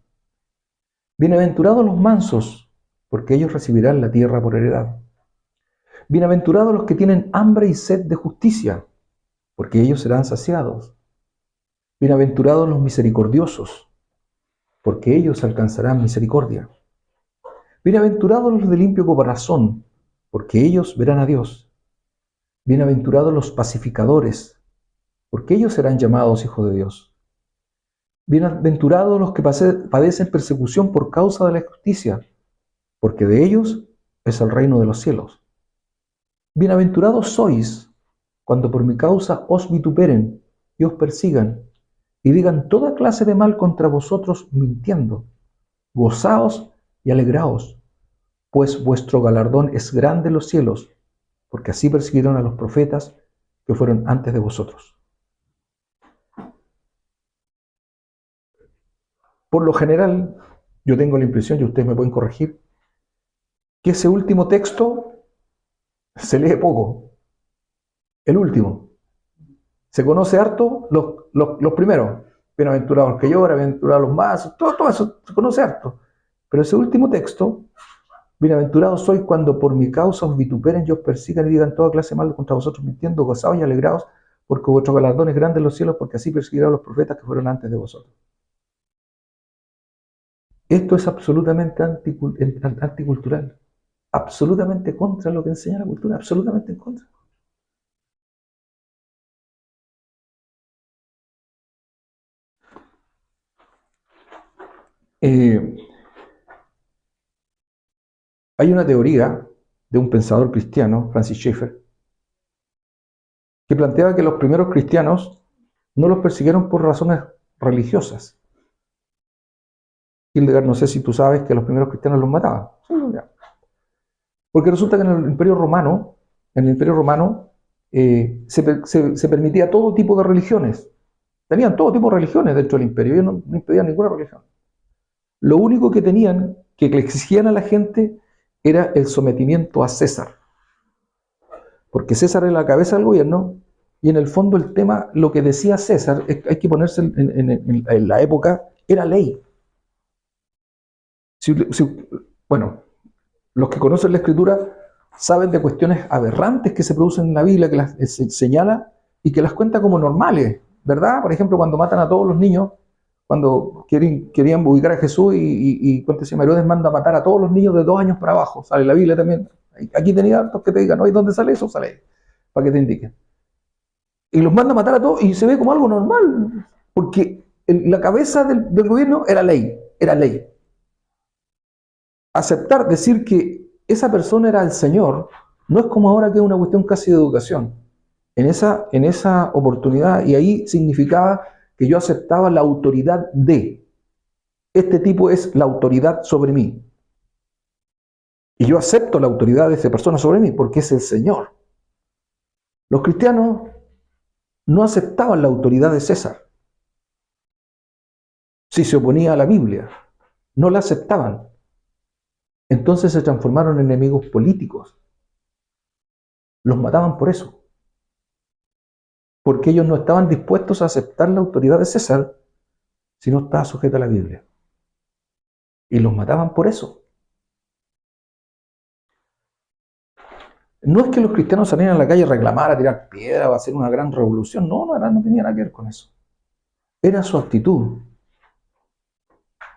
Bienaventurados los mansos, porque ellos recibirán la tierra por heredad. Bienaventurados los que tienen hambre y sed de justicia, porque ellos serán saciados. Bienaventurados los misericordiosos, porque ellos alcanzarán misericordia. Bienaventurados los de limpio corazón, porque ellos verán a Dios. Bienaventurados los pacificadores, porque ellos serán llamados hijos de Dios. Bienaventurados los que padecen persecución por causa de la justicia, porque de ellos es el reino de los cielos. Bienaventurados sois cuando por mi causa os vituperen y os persigan, y digan toda clase de mal contra vosotros mintiendo. Gozaos y alegraos, pues vuestro galardón es grande en los cielos, porque así persiguieron a los profetas que fueron antes de vosotros. Por lo general, yo tengo la impresión, y ustedes me pueden corregir, que ese último texto se lee poco. El último. Se conoce harto los primeros. Bienaventurados los que lloran, bienaventurados los mansos, todo eso se conoce harto. Pero ese último texto: bienaventurados sois cuando por mi causa os vituperen y os persigan y digan toda clase de mal contra vosotros mintiendo, gozaos y alegraos, porque vuestro galardón es grande en los cielos, porque así persiguieron a los profetas que fueron antes de vosotros. Esto es absolutamente anticultural, absolutamente contra lo que enseña la cultura, absolutamente en contra. Hay una teoría de un pensador cristiano, Francis Schaeffer, que planteaba que los primeros cristianos no los persiguieron por razones religiosas. Hildegard, no sé si tú sabes que los primeros cristianos los mataban. Porque resulta que en el Imperio Romano, se permitía todo tipo de religiones. Tenían todo tipo de religiones dentro del imperio, ellos no impedían ninguna religión. Lo único que tenían, que le exigían a la gente, era el sometimiento a César. Porque César era la cabeza del gobierno, y en el fondo el tema, lo que decía César, hay que ponerse en la época, era ley. Bueno, los que conocen la Escritura saben de cuestiones aberrantes que se producen en la Biblia, que las señala y que las cuenta como normales, ¿verdad? Por ejemplo, cuando matan a todos los niños, cuando querían ubicar a Jesús y Herodes manda a matar a todos los niños de 2 años para abajo, sale la Biblia también. Aquí tenía hartos que te digan, ¿no? ¿Dónde sale eso? Sale ahí, para que te indiquen. Y los manda a matar a todos y se ve como algo normal, porque la cabeza del gobierno era ley, era ley. Aceptar, decir que esa persona era el Señor, no es como ahora que es una cuestión casi de educación. En esa oportunidad, y ahí significaba que yo aceptaba la autoridad de este tipo, es la autoridad sobre mí. Y yo acepto la autoridad de esa persona sobre mí porque es el Señor. Los cristianos no aceptaban la autoridad de César. Si se oponía a la Biblia, no la aceptaban. Entonces se transformaron en enemigos políticos. Los mataban por eso. Porque ellos no estaban dispuestos a aceptar la autoridad de César si no estaba sujeta a la Biblia. Y los mataban por eso. No es que los cristianos salieran a la calle a reclamar, a tirar piedra o a hacer una gran revolución. No tenía nada que ver con eso. Era su actitud.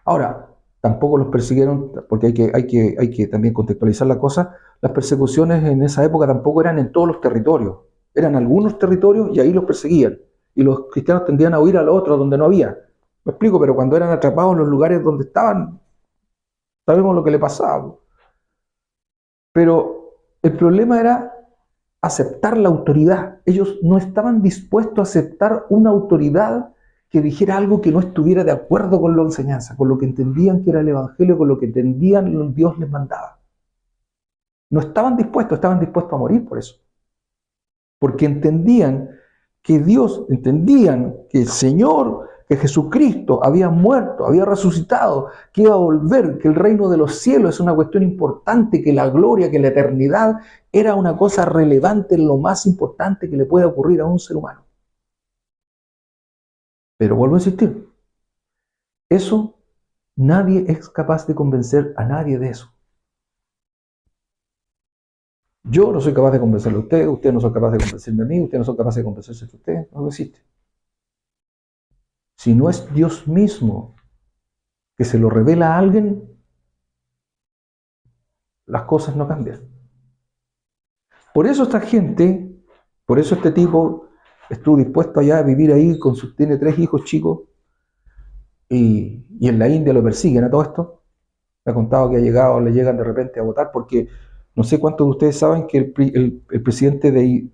Ahora, tampoco los persiguieron, porque hay que también contextualizar la cosa. Las persecuciones en esa época tampoco eran en todos los territorios. Eran algunos territorios y ahí los perseguían. Y los cristianos tendían a huir a los otros donde no había. Me explico, pero cuando eran atrapados en los lugares donde estaban, sabemos lo que le pasaba. Pero el problema era aceptar la autoridad. Ellos no estaban dispuestos a aceptar una autoridad que dijera algo que no estuviera de acuerdo con la enseñanza, con lo que entendían que era el Evangelio, con lo que entendían lo que Dios les mandaba. No estaban dispuestos a morir por eso. Porque entendían que Dios, entendían que el Señor, que Jesucristo había muerto, había resucitado, que iba a volver, que el reino de los cielos es una cuestión importante, que la gloria, que la eternidad era una cosa relevante, lo más importante que le puede ocurrir a un ser humano. Pero vuelvo a insistir, eso nadie es capaz de convencer a nadie de eso. Yo no soy capaz de convencerle a usted, usted no son capaz de convencerme a mí, usted no son capaz de convencerse a usted, no existe. Si no es Dios mismo que se lo revela a alguien, las cosas no cambian. Por eso esta gente, por eso este tipo estuvo dispuesto allá a vivir ahí, tiene 3 hijos chicos, y en la India lo persiguen a todo esto. Me ha contado que le llegan de repente a votar, porque no sé cuántos de ustedes saben que el presidente de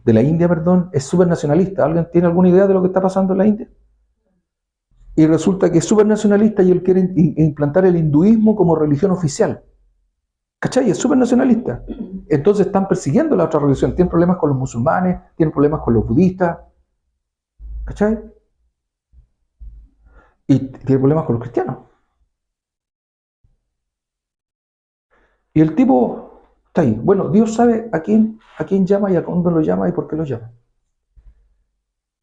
la India, es súper nacionalista. ¿Alguien tiene alguna idea de lo que está pasando en la India? Y resulta que es súper nacionalista y él quiere implantar el hinduismo como religión oficial. ¿Cachai? Es súper nacionalista. Entonces están persiguiendo la otra religión. Tienen problemas con los musulmanes, tienen problemas con los budistas. ¿Cachai? Y tienen problemas con los cristianos. Y el tipo está ahí. Bueno, Dios sabe a quién llama y a dónde lo llama y por qué lo llama.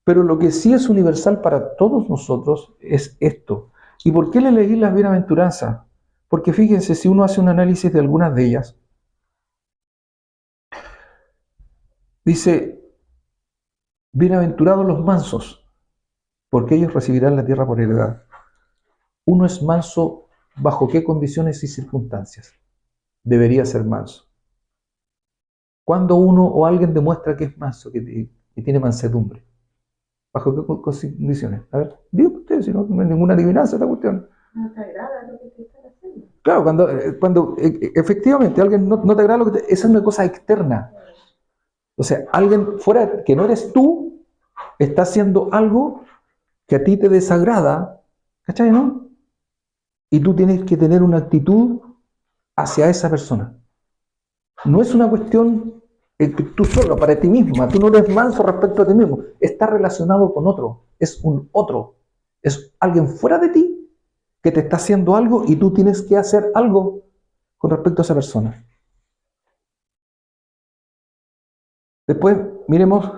Pero lo que sí es universal para todos nosotros es esto. ¿Y por qué le leí las bienaventuranzas? Porque fíjense, si uno hace un análisis de algunas de ellas, dice, bienaventurados los mansos, porque ellos recibirán la tierra por heredad. Uno es manso bajo qué condiciones y circunstancias debería ser manso. Cuando uno o alguien demuestra que es manso, que tiene mansedumbre. ¿Bajo qué condiciones? A ver, digo usted, si no es ninguna adivinanza esta cuestión. No te agrada lo que te están haciendo. Claro, cuando efectivamente alguien no te agrada esa es una cosa externa. O sea, alguien fuera, que no eres tú, está haciendo algo que a ti te desagrada, ¿cachai, no? Y tú tienes que tener una actitud hacia esa persona. No es una cuestión tú solo, para ti misma, tú no eres manso respecto a ti mismo, está relacionado con otro, es un otro, es alguien fuera de ti que te está haciendo algo y tú tienes que hacer algo con respecto a esa persona. Después, miremos,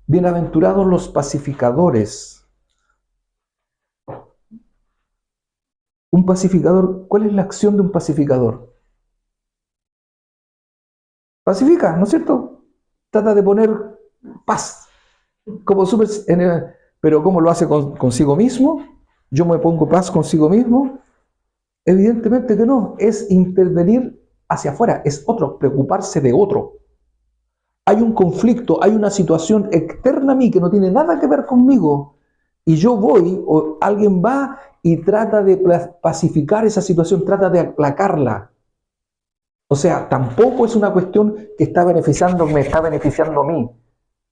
bienaventurados los pacificadores. Un pacificador, ¿cuál es la acción de un pacificador? Pacifica, ¿no es cierto? Trata de poner paz. Pero ¿cómo lo hace consigo mismo? ¿Yo me pongo paz consigo mismo? Evidentemente que no. Es intervenir hacia afuera. Es otro, preocuparse de otro. Hay un conflicto, hay una situación externa a mí que no tiene nada que ver conmigo. Y yo voy, o alguien va y trata de pacificar esa situación, trata de aplacarla. O sea, tampoco es una cuestión que me está beneficiando a mí.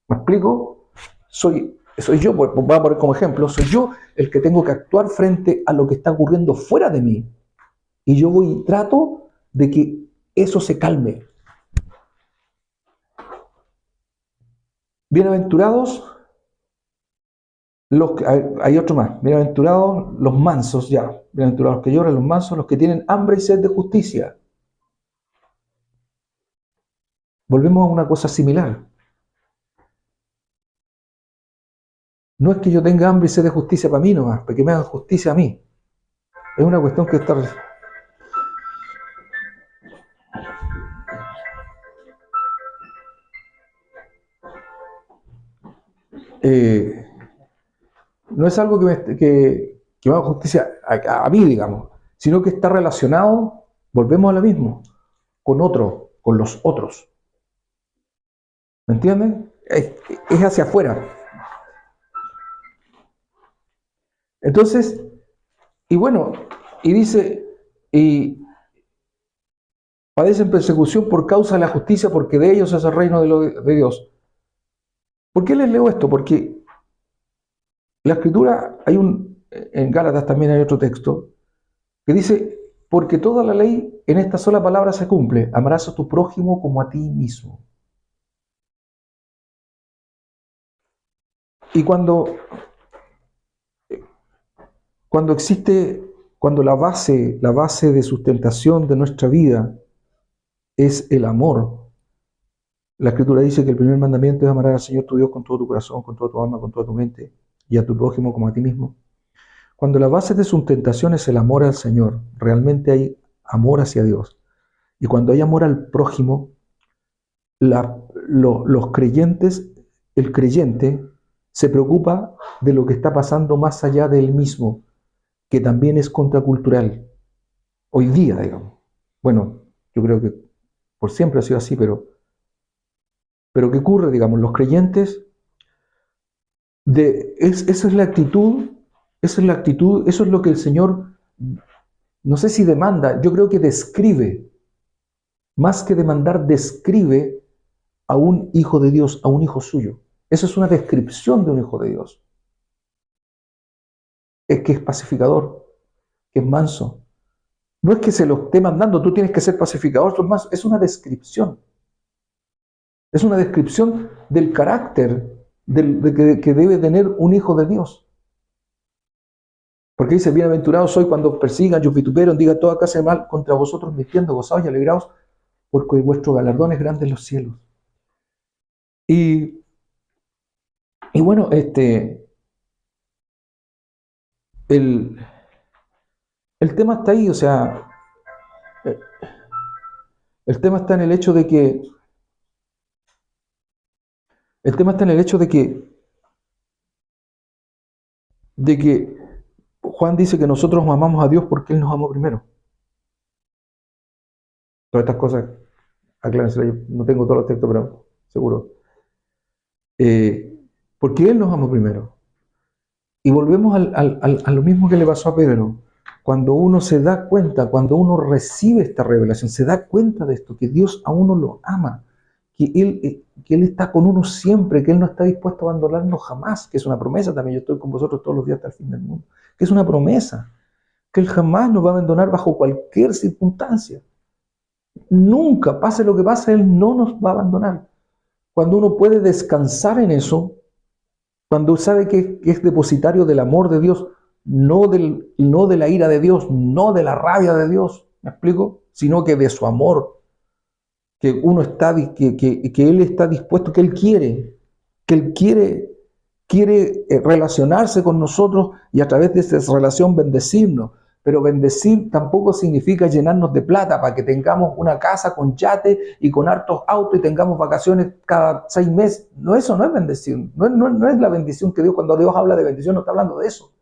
¿Me explico? Soy yo, voy a poner como ejemplo, soy yo el que tengo que actuar frente a lo que está ocurriendo fuera de mí. Y yo voy y trato de que eso se calme. Bienaventurados hay otro más. Bienaventurados los mansos, ya. Bienaventurados los que lloran, los mansos, los que tienen hambre y sed de justicia. Volvemos a una cosa similar. No es que yo tenga hambre y sed de justicia para mí nomás, para que me hagan justicia a mí. Es una cuestión que está... no es algo que me haga justicia a mí, digamos, sino que está relacionado, volvemos a lo mismo, con los otros. ¿Me entienden? Es hacia afuera. Entonces, y bueno, y dice, y padecen persecución por causa de la justicia, porque de ellos es el reino de Dios. ¿Por qué les leo esto? Porque la Escritura, en Gálatas también hay otro texto, que dice, porque toda la ley en esta sola palabra se cumple, amarás a tu prójimo como a ti mismo. Y cuando la base de sustentación de nuestra vida es el amor, la Escritura dice que el primer mandamiento es amar al Señor tu Dios con todo tu corazón, con toda tu alma, con toda tu mente, y a tu prójimo como a ti mismo. Cuando la base de sustentación es el amor al Señor, realmente hay amor hacia Dios. Y cuando hay amor al prójimo, los creyentes, el creyente se preocupa de lo que está pasando más allá de él mismo, que también es contracultural. Hoy día, digamos. Bueno, yo creo que por siempre ha sido así, pero ¿qué ocurre? Digamos, los creyentes, esa es la actitud, eso es lo que el Señor, no sé si demanda, yo creo que describe, más que demandar, describe a un hijo de Dios, a un hijo suyo. Eso es una descripción de un hijo de Dios. Es que es pacificador, que es manso. No es que se lo esté mandando, tú tienes que ser pacificador, tú eres manso. Es una descripción. Es una descripción del carácter que debe tener un hijo de Dios. Porque dice, bienaventurados soy cuando persigan y os vituperen, diga toda clase de mal contra vosotros, mintiendo, gozaos y alegraos, porque vuestro galardón es grande en los cielos. Y bueno, el tema está ahí, o sea, el tema está en el hecho de que Juan dice que nosotros amamos a Dios porque Él nos amó primero. Todas estas cosas, aclárense, yo no tengo todos los textos, pero seguro. Porque Él nos amó primero. Y volvemos a lo mismo que le pasó a Pedro. Cuando uno se da cuenta, cuando uno recibe esta revelación, se da cuenta de esto, que Dios a uno lo ama, que Él está con uno siempre, que Él no está dispuesto a abandonarnos jamás, que es una promesa también, yo estoy con vosotros todos los días hasta el fin del mundo, que es una promesa, que Él jamás nos va a abandonar bajo cualquier circunstancia. Nunca, pase lo que pase, Él no nos va a abandonar. Cuando uno puede descansar en eso, cuando sabe que es depositario del amor de Dios, no de la ira de Dios, no de la rabia de Dios, ¿me explico? Sino que de su amor, que uno está, que Él está dispuesto, que Él quiere relacionarse con nosotros y a través de esa relación bendecirnos. Pero bendecir tampoco significa llenarnos de plata para que tengamos una casa con yate y con hartos autos y tengamos vacaciones cada 6 meses. No, eso no es bendición. No es la bendición que Dios, cuando Dios habla de bendición, no está hablando de eso.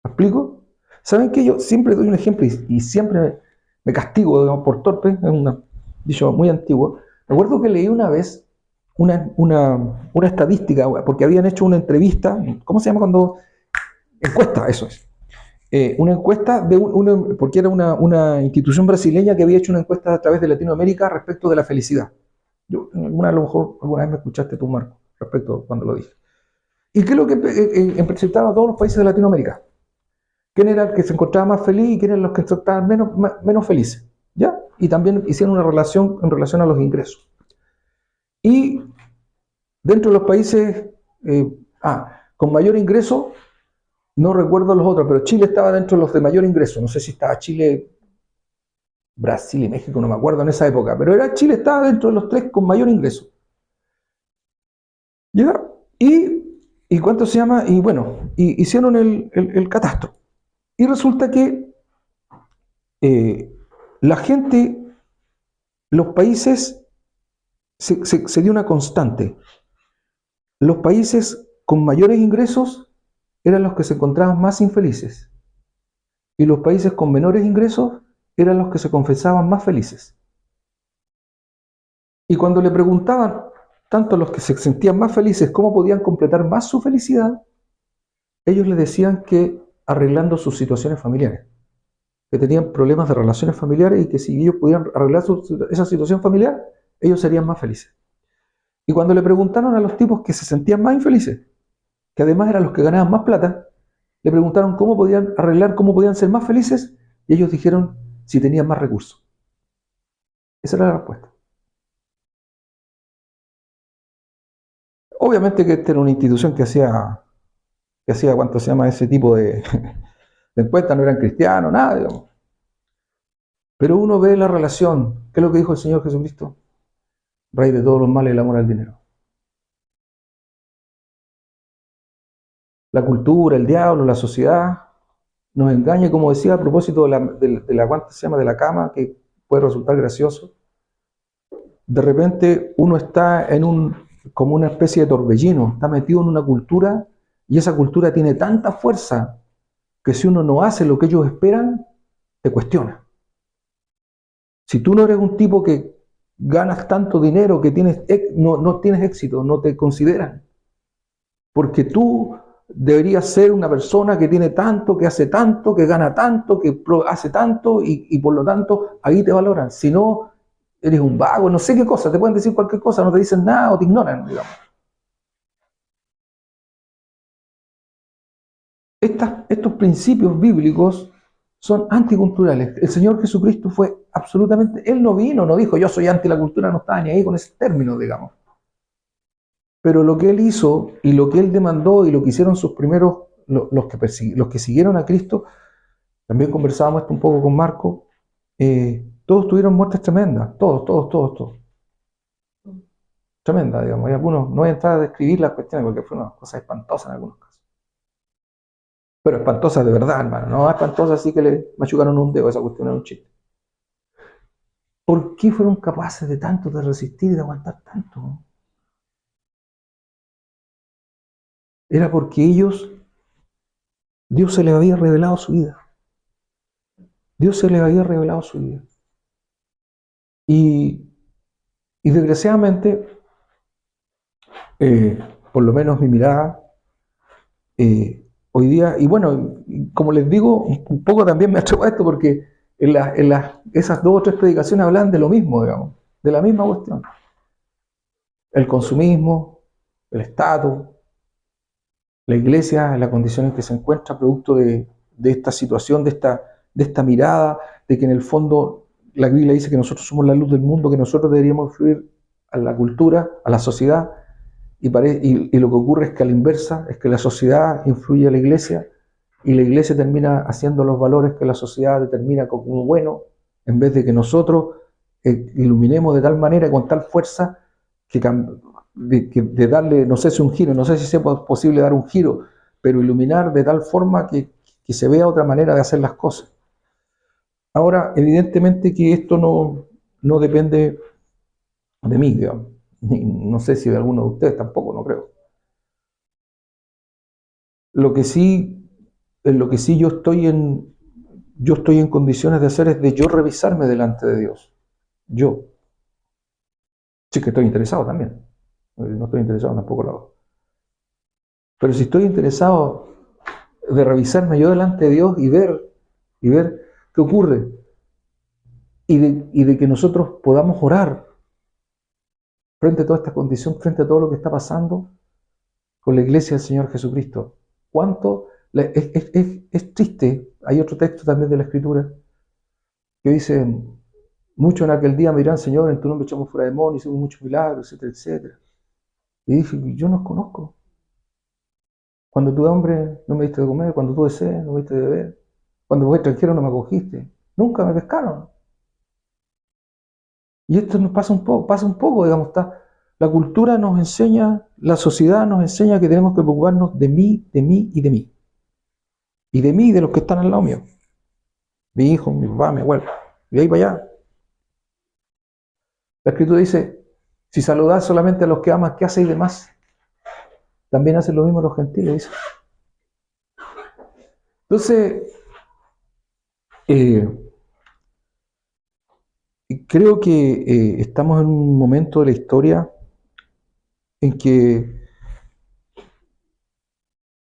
¿Me explico? ¿Saben qué? Yo siempre doy un ejemplo y siempre me castigo, digamos, por torpe, es un dicho muy antiguo. Me acuerdo que leí una vez una estadística, porque habían hecho una entrevista, ¿cómo se llama cuando? Encuesta, eso es. Una encuesta porque era una institución brasileña que había hecho una encuesta a través de Latinoamérica respecto de la felicidad. A lo mejor alguna vez me escuchaste tú, Marco, respecto cuando lo dije. ¿Y qué es lo que presentaron a todos los países de Latinoamérica? ¿Quién era el que se encontraba más feliz y quién eran los que se encontraban menos felices? ¿Ya? Y también hicieron una relación en relación a los ingresos. Y dentro de los países con mayor ingreso, no recuerdo los otros, pero Chile estaba dentro de los de mayor ingreso. No sé si estaba Chile, Brasil y México, no me acuerdo en esa época, pero Chile estaba dentro de los 3 con mayor ingreso. ¿Ya? ¿Y cuánto se llama? Y bueno, hicieron el catastro. Y resulta que la gente, los países, se dio una constante. Los países con mayores ingresos eran los que se encontraban más infelices. Y los países con menores ingresos eran los que se confesaban más felices. Y cuando le preguntaban, tanto a los que se sentían más felices, cómo podían completar más su felicidad, ellos le decían que arreglando sus situaciones familiares. que tenían problemas de relaciones familiares y que si ellos pudieran arreglar esa situación familiar, ellos serían más felices. Y cuando le preguntaron a los tipos que se sentían más infelices, que además eran los que ganaban más plata, le preguntaron cómo podían arreglar, cómo podían ser más felices, y ellos dijeron si tenían más recursos. Esa era la respuesta. Obviamente que esta era una institución que hacía ¿cuánto se llama ese tipo de encuestas? No eran cristianos, nada, digamos. Pero uno ve la relación. ¿Qué es lo que dijo el Señor Jesucristo? Rey de todos los males, el amor al dinero. La cultura, el diablo, la sociedad nos engaña, como decía a propósito ¿cuánto se llama? De la cama, que puede resultar gracioso. De repente uno está como una especie de torbellino, está metido en una cultura y esa cultura tiene tanta fuerza que si uno no hace lo que ellos esperan, te cuestiona. Si tú no eres un tipo que ganas tanto dinero, que no tienes éxito, no te consideran. Porque tú deberías ser una persona que tiene tanto, que hace tanto, que gana tanto, que hace tanto y por lo tanto ahí te valoran. Si no, eres un vago, no sé qué cosa, te pueden decir cualquier cosa, no te dicen nada o te ignoran, digamos. Estos principios bíblicos son anticulturales. El Señor Jesucristo fue absolutamente, Él no vino, no dijo yo soy anti la cultura, no estaba ni ahí con ese término, digamos. Pero lo que Él hizo y lo que Él demandó y lo que hicieron sus primeros, los que siguieron a Cristo, también conversábamos esto un poco con Marco, todos tuvieron muertes tremendas, todos. Tremenda, digamos. Hay algunos, no voy a entrar a describir las cuestiones porque fue una cosa espantosa en algunos casos. Pero espantosa de verdad, hermano. No espantosa así que le machucaron un dedo, esa cuestión era un chiste. ¿Por qué fueron capaces de tanto, de resistir y de aguantar tanto? Era porque Dios se les había revelado su vida. Dios se les había revelado su vida. Y desgraciadamente, por lo menos mi mirada, hoy día, y bueno, como les digo, un poco también me atrevo a esto porque esas 2 o 3 predicaciones hablan de lo mismo, digamos, de la misma cuestión. El consumismo, el estatus, la iglesia, en las condiciones que se encuentra producto de esta situación, de esta mirada, de que en el fondo la Biblia dice que nosotros somos la luz del mundo, que nosotros deberíamos influir a la cultura, a la sociedad, y lo que ocurre es que a la inversa, es que la sociedad influye a la iglesia, y la iglesia termina haciendo los valores que la sociedad determina como bueno, en vez de que nosotros iluminemos de tal manera, con tal fuerza, de darle, no sé si un giro, no sé si sea posible dar un giro, pero iluminar de tal forma que se vea otra manera de hacer las cosas. Ahora, evidentemente que esto no depende de mí, digamos. No sé si de alguno de ustedes tampoco, no creo. Lo que sí yo estoy en condiciones de hacer es de yo revisarme delante de Dios. Yo. Sí que estoy interesado también. No estoy interesado tampoco lo hago. Pero si estoy interesado de revisarme yo delante de Dios y ver qué ocurre y de que nosotros podamos orar frente a toda esta condición, frente a todo lo que está pasando con la iglesia del Señor Jesucristo. Es triste. Hay otro texto también de la Escritura que dice, muchos en aquel día me dirán, Señor, en tu nombre echamos fuera demonios, hicimos muchos milagros, etcétera, etcétera. Y dije, yo no os conozco. Cuando tuve hambre no me diste de comer, cuando tuve sed no me diste de beber, cuando fui extranjero no me acogiste, nunca me pescaron. Y esto nos pasa un poco, digamos, la cultura nos enseña, la sociedad nos enseña que tenemos que preocuparnos de mí y de mí. Y de mí y de los que están al lado mío. Mi hijo, mi papá, mi abuelo. De ahí para allá. La Escritura dice, si saludás solamente a los que amas, ¿qué hacéis de más? También hacen lo mismo los gentiles, dice. Entonces, creo que estamos en un momento de la historia en que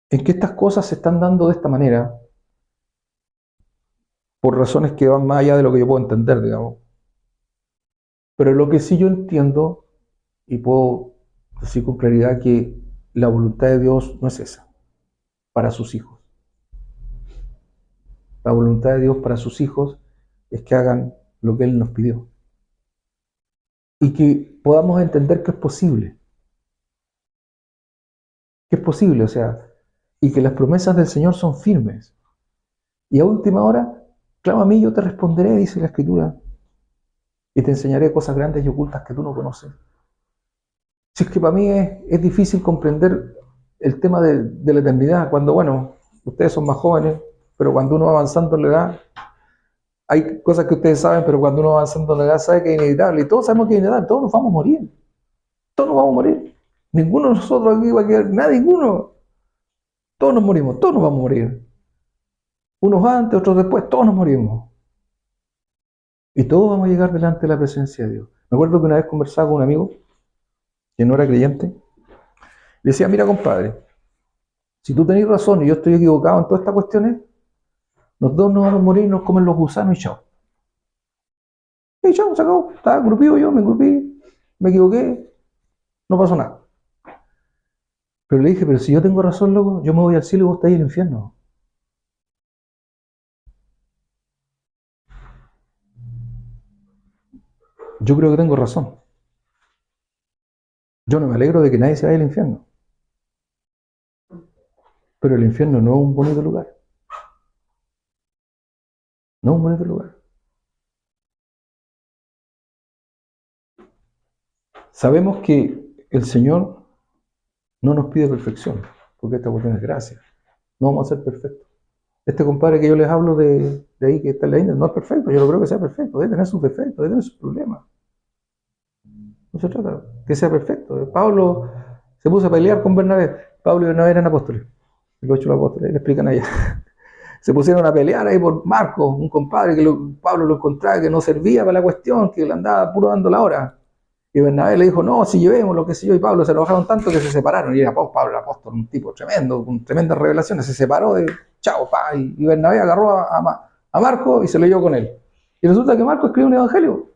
estas cosas se están dando de esta manera por razones que van más allá de lo que yo puedo entender, digamos. Pero lo que sí yo entiendo, y puedo decir con claridad, que la voluntad de Dios no es esa, para sus hijos. La voluntad de Dios para sus hijos es que hagan lo que Él nos pidió. Y que podamos entender que es posible. Que es posible, o sea, y que las promesas del Señor son firmes. Y a última hora, clama a mí, yo te responderé, dice la Escritura, y te enseñaré cosas grandes y ocultas que tú no conoces. Si es que para mí es difícil comprender el tema de la eternidad, cuando, bueno, ustedes son más jóvenes, pero cuando uno va avanzando en la edad, hay cosas que ustedes saben, pero cuando uno va avanzando en la edad sabe que es inevitable, y todos sabemos que es inevitable, todos nos vamos a morir, todos nos vamos a morir. Ninguno de nosotros aquí va a quedar, nada, ninguno. Todos nos morimos, todos nos vamos a morir. Unos antes, otros después, todos nos morimos. Y todos vamos a llegar delante de la presencia de Dios. Me acuerdo que una vez conversaba con un amigo que no era creyente. Le decía, mira compadre, si tú tenés razón y yo estoy equivocado en todas estas cuestiones, los dos nos vamos a morir, nos comen los gusanos y chao. Y chao, se acabó. Estaba engrupido yo, me engrupí, me equivoqué, no pasó nada. Pero le dije, pero si yo tengo razón, loco, yo me voy al cielo y vos estás ahí en el infierno. Yo creo que tengo razón. Yo no me alegro de que nadie se vaya al infierno. Pero el infierno no es un bonito lugar. No es un bonito lugar. Sabemos que el Señor no nos pide perfección, porque esta cuestión es gracia. No vamos a ser perfectos. Este compadre que yo les hablo de ahí, que está en la India, no es perfecto. Yo no creo que sea perfecto. Debe tener sus defectos, debe tener sus problemas. No se trata que sea perfecto. Pablo se puso a pelear con Bernabé. Pablo y Bernabé eran apóstoles. Los 8 apóstoles, le explican allá. Se pusieron a pelear ahí por Marcos, un compadre que Pablo lo encontraba que no servía para la cuestión, que le andaba puro dando la hora. Y Bernabé le dijo, no, si llevemos lo que sé yo, y Pablo se enojaron tanto que se separaron. Y era Pablo el apóstol, un tipo tremendo, con tremendas revelaciones, se separó de chao, pa, y Bernabé agarró a Marco y se lo llevó con él. Y resulta que Marco escribe un evangelio.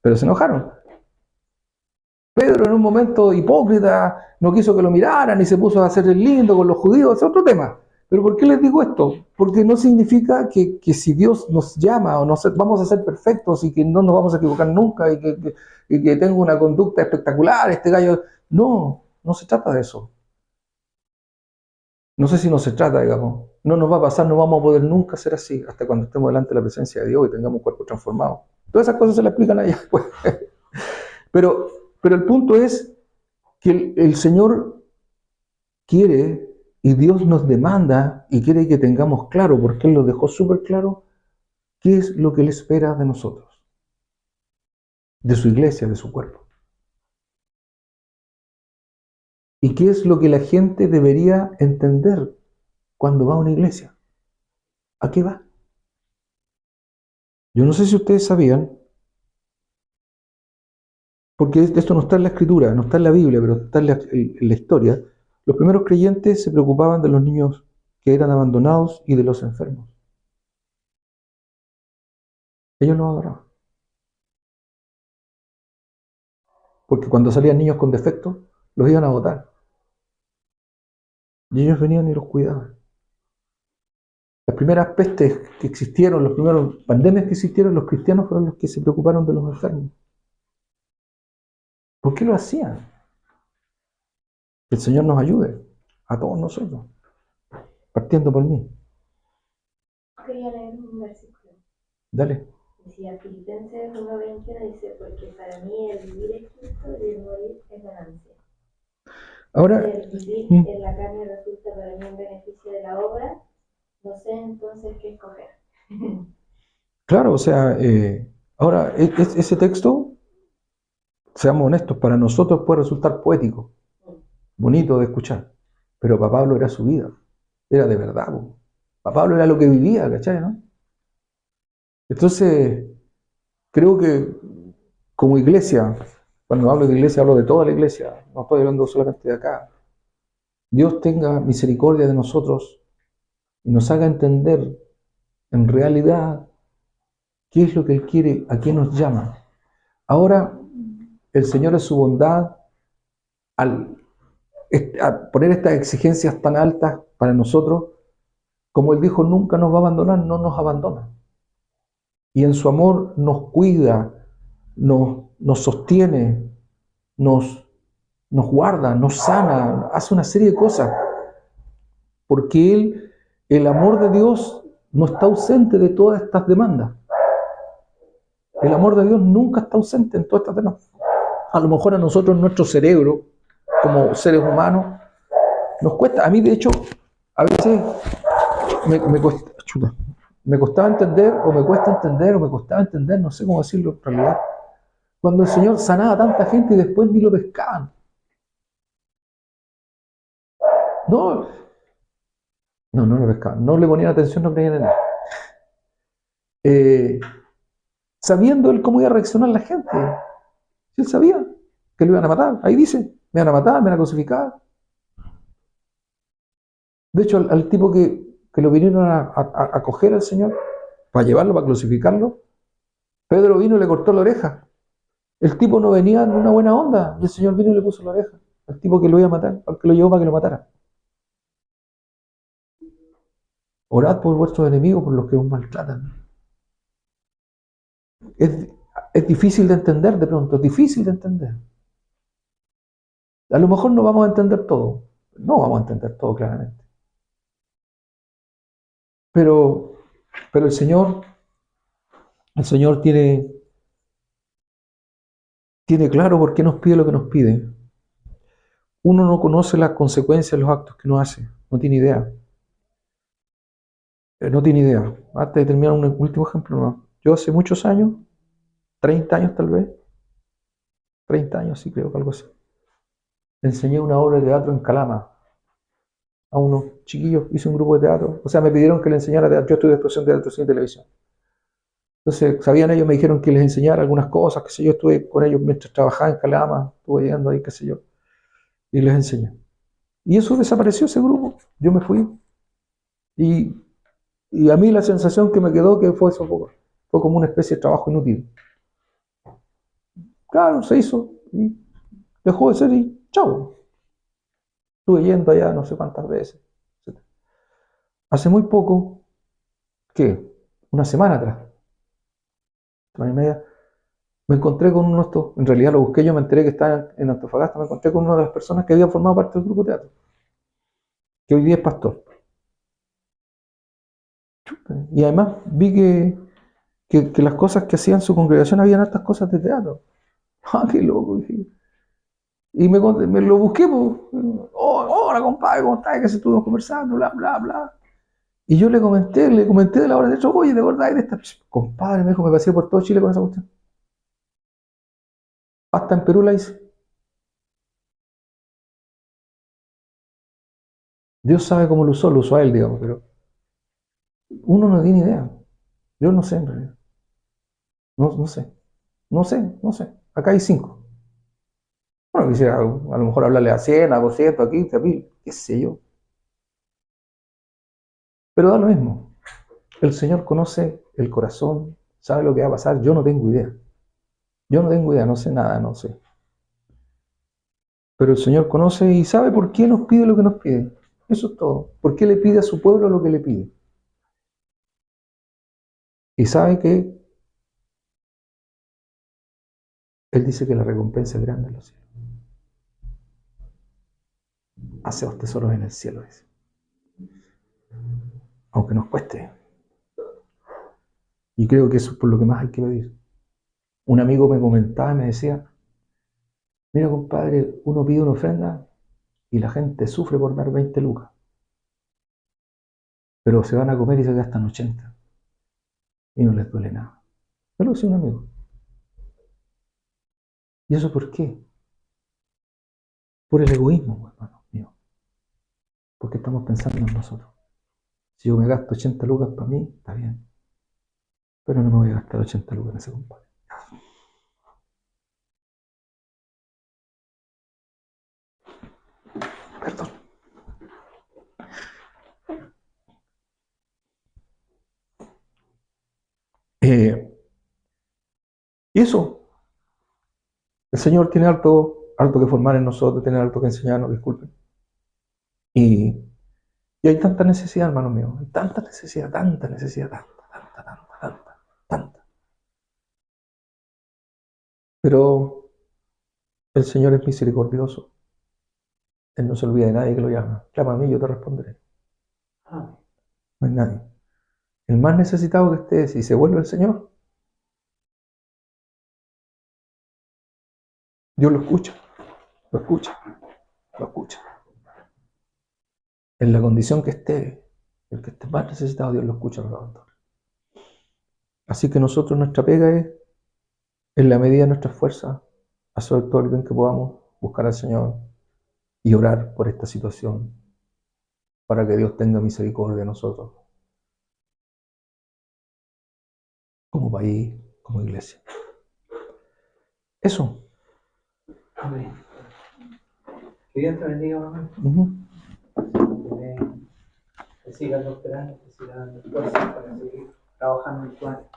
Pero se enojaron. Pedro en un momento hipócrita no quiso que lo miraran y se puso a hacer el lindo con los judíos, es otro tema. Pero ¿por qué les digo esto? Porque no significa que si Dios nos llama o vamos a ser perfectos y que no nos vamos a equivocar nunca y que tenga una conducta espectacular, este gallo. No, no se trata de eso. No sé si no se trata, digamos. No nos va a pasar, no vamos a poder nunca ser así hasta cuando estemos delante de la presencia de Dios y tengamos un cuerpo transformado. Todas esas cosas se las explican allá después. Pero el punto es que el Señor quiere y Dios nos demanda y quiere que tengamos claro, porque Él lo dejó súper claro, qué es lo que Él espera de nosotros, de su iglesia, de su cuerpo. Y qué es lo que la gente debería entender cuando va a una iglesia. ¿A qué va? Yo no sé si ustedes sabían, porque esto no está en la Escritura, no está en la Biblia, pero está en la historia. Los primeros creyentes se preocupaban de los niños que eran abandonados y de los enfermos. Ellos los adoraban. Porque cuando salían niños con defectos, los iban a botar. Y ellos venían y los cuidaban. Las primeras pestes que existieron, las primeras pandemias que existieron, los cristianos fueron los que se preocuparon de los enfermos. ¿Por qué lo hacían? Que el Señor nos ayude, a todos nosotros, partiendo por mí. Quería leer un versículo. Dale. Decía Filipenses 1:21, dice, porque para mí el vivir es Cristo y el morir es ganancia. Ahora, El vivir en la carne resulta para mí un beneficio de la obra, no sé entonces qué escoger. claro, o sea, ahora, ese texto, seamos honestos, para nosotros puede resultar poético, bonito de escuchar, pero para Pablo era su vida, era de verdad. Para Pablo era lo que vivía, ¿cachai? ¿No? Entonces, creo que como iglesia, cuando hablo de iglesia, hablo de toda la iglesia, no estoy hablando solamente de acá. Dios tenga misericordia de nosotros y nos haga entender en realidad, qué es lo que Él quiere, a qué nos llama. Ahora, el Señor en su bondad, al poner estas exigencias tan altas para nosotros, como Él dijo, nunca nos va a abandonar, no nos abandona. Y en su amor nos cuida, nos sostiene, nos guarda, nos sana, hace una serie de cosas. Porque el amor de Dios no está ausente de todas estas demandas. El amor de Dios nunca está ausente en todas estas demandas. A lo mejor a nosotros, nuestro cerebro, como seres humanos, nos cuesta. A mí, de hecho, a veces me costaba entender, o me cuesta entender, o me costaba entender, no sé cómo decirlo en realidad, cuando el Señor sanaba a tanta gente y después ni lo pescaban. No lo pescaban, no le ponían atención, no creían en él. Sabiendo él cómo iba a reaccionar la gente. Él sabía que lo iban a matar. Ahí dice, me van a matar, me van a crucificar. De hecho, al tipo que lo vinieron a coger al Señor, para llevarlo, para crucificarlo, Pedro vino y le cortó la oreja. El tipo no venía en una buena onda, y el Señor vino y le puso la oreja al tipo que lo iba a matar, al que lo llevó para que lo matara. Orad por vuestros enemigos, por los que os maltratan. Es difícil de entender de pronto, es difícil de entender. A lo mejor no vamos a entender todo, no vamos a entender todo claramente. Pero el Señor tiene claro por qué nos pide lo que nos pide. Uno no conoce las consecuencias de los actos que uno hace, no tiene idea. No tiene idea. Antes de terminar, un último ejemplo más. Yo hace muchos años, 30 años tal vez, 30 años sí creo que algo así, enseñé una obra de teatro en Calama a unos chiquillos, hice un grupo de teatro, o sea, me pidieron que les enseñara teatro, yo estudié actuación de teatro, cine y televisión. Entonces, sabían ellos, me dijeron que les enseñara algunas cosas, qué sé yo, estuve con ellos mientras trabajaba en Calama, estuve llegando ahí, qué sé yo, y les enseñé. Y eso desapareció, ese grupo, yo me fui. Y, y a mí la sensación que me quedó que fue eso, fue como una especie de trabajo inútil. Claro, se hizo, y dejó de ser y chao. Estuve yendo allá no sé cuántas veces. Hace muy poco, ¿qué? Una semana atrás, semana y media, me encontré con uno de estos, en realidad lo busqué, yo me enteré que estaba en Antofagasta, me encontré con una de las personas que había formado parte del grupo de teatro, que hoy día es pastor. Y además vi que las cosas que hacía en su congregación habían hartas cosas de teatro. ¡Ah, qué loco! Dije. Y me lo busqué, pues, hola compadre, ¿cómo estás? Que se estuvimos conversando, bla, bla, bla. Y yo le comenté de la obra de teatro, oye, de verdad, de esta compadre, me dijo, me pasé por todo Chile con esa cuestión. Hasta en Perú la hice. Dios sabe cómo lo usó a él, digamos, pero uno no tiene idea. Yo no sé en realidad. No sé. No sé. Acá hay 5. Bueno, quisiera a lo mejor hablarle a 100, a 200, a 15, a 1000, qué sé yo. Pero da lo mismo. El Señor conoce el corazón, sabe lo que va a pasar. Yo no tengo idea. Yo no tengo idea, no sé nada, no sé. Pero el Señor conoce y sabe por qué nos pide lo que nos pide. Eso es todo. ¿Por qué le pide a su pueblo lo que le pide? Y sabe que Él dice que la recompensa es grande en los cielos. Haceos tesoros en el cielo, dice. Aunque nos cueste. Y creo que eso es por lo que más hay que pedir. Un amigo me comentaba y me decía, mira compadre, uno pide una ofrenda y la gente sufre por dar 20 lucas. Pero se van a comer y se gastan 80. Y no les duele nada. Me lo decía un amigo. ¿Y eso por qué? Por el egoísmo, hermano mío. Porque estamos pensando en nosotros. Si yo me gasto 80 lucas para mí, está bien. Pero no me voy a gastar 80 lucas en ese compadre. Perdón. Y eso, el Señor tiene harto que formar en nosotros, tiene harto que enseñarnos, disculpen. Y hay tanta necesidad, hermano mío, hay tanta necesidad, tanta, tanta. Pero el Señor es misericordioso. Él no se olvida de nadie que lo llama. Clama a mí, yo te responderé. Amén. No hay nadie. El más necesitado que esté, si se vuelve el Señor, Dios lo escucha, lo escucha, lo escucha. En la condición que esté, el que esté más necesitado, Dios lo escucha, no lo abandona. Así que nosotros, nuestra pega es, en la medida de nuestras fuerzas, hacer todo el bien que podamos, buscar al Señor y orar por esta situación, para que Dios tenga misericordia de nosotros, como país, como iglesia. Eso. Amén. Que Dios te bendiga, mamá. Que sigas prosperando, que sigas dando fuerza para seguir trabajando en tu área.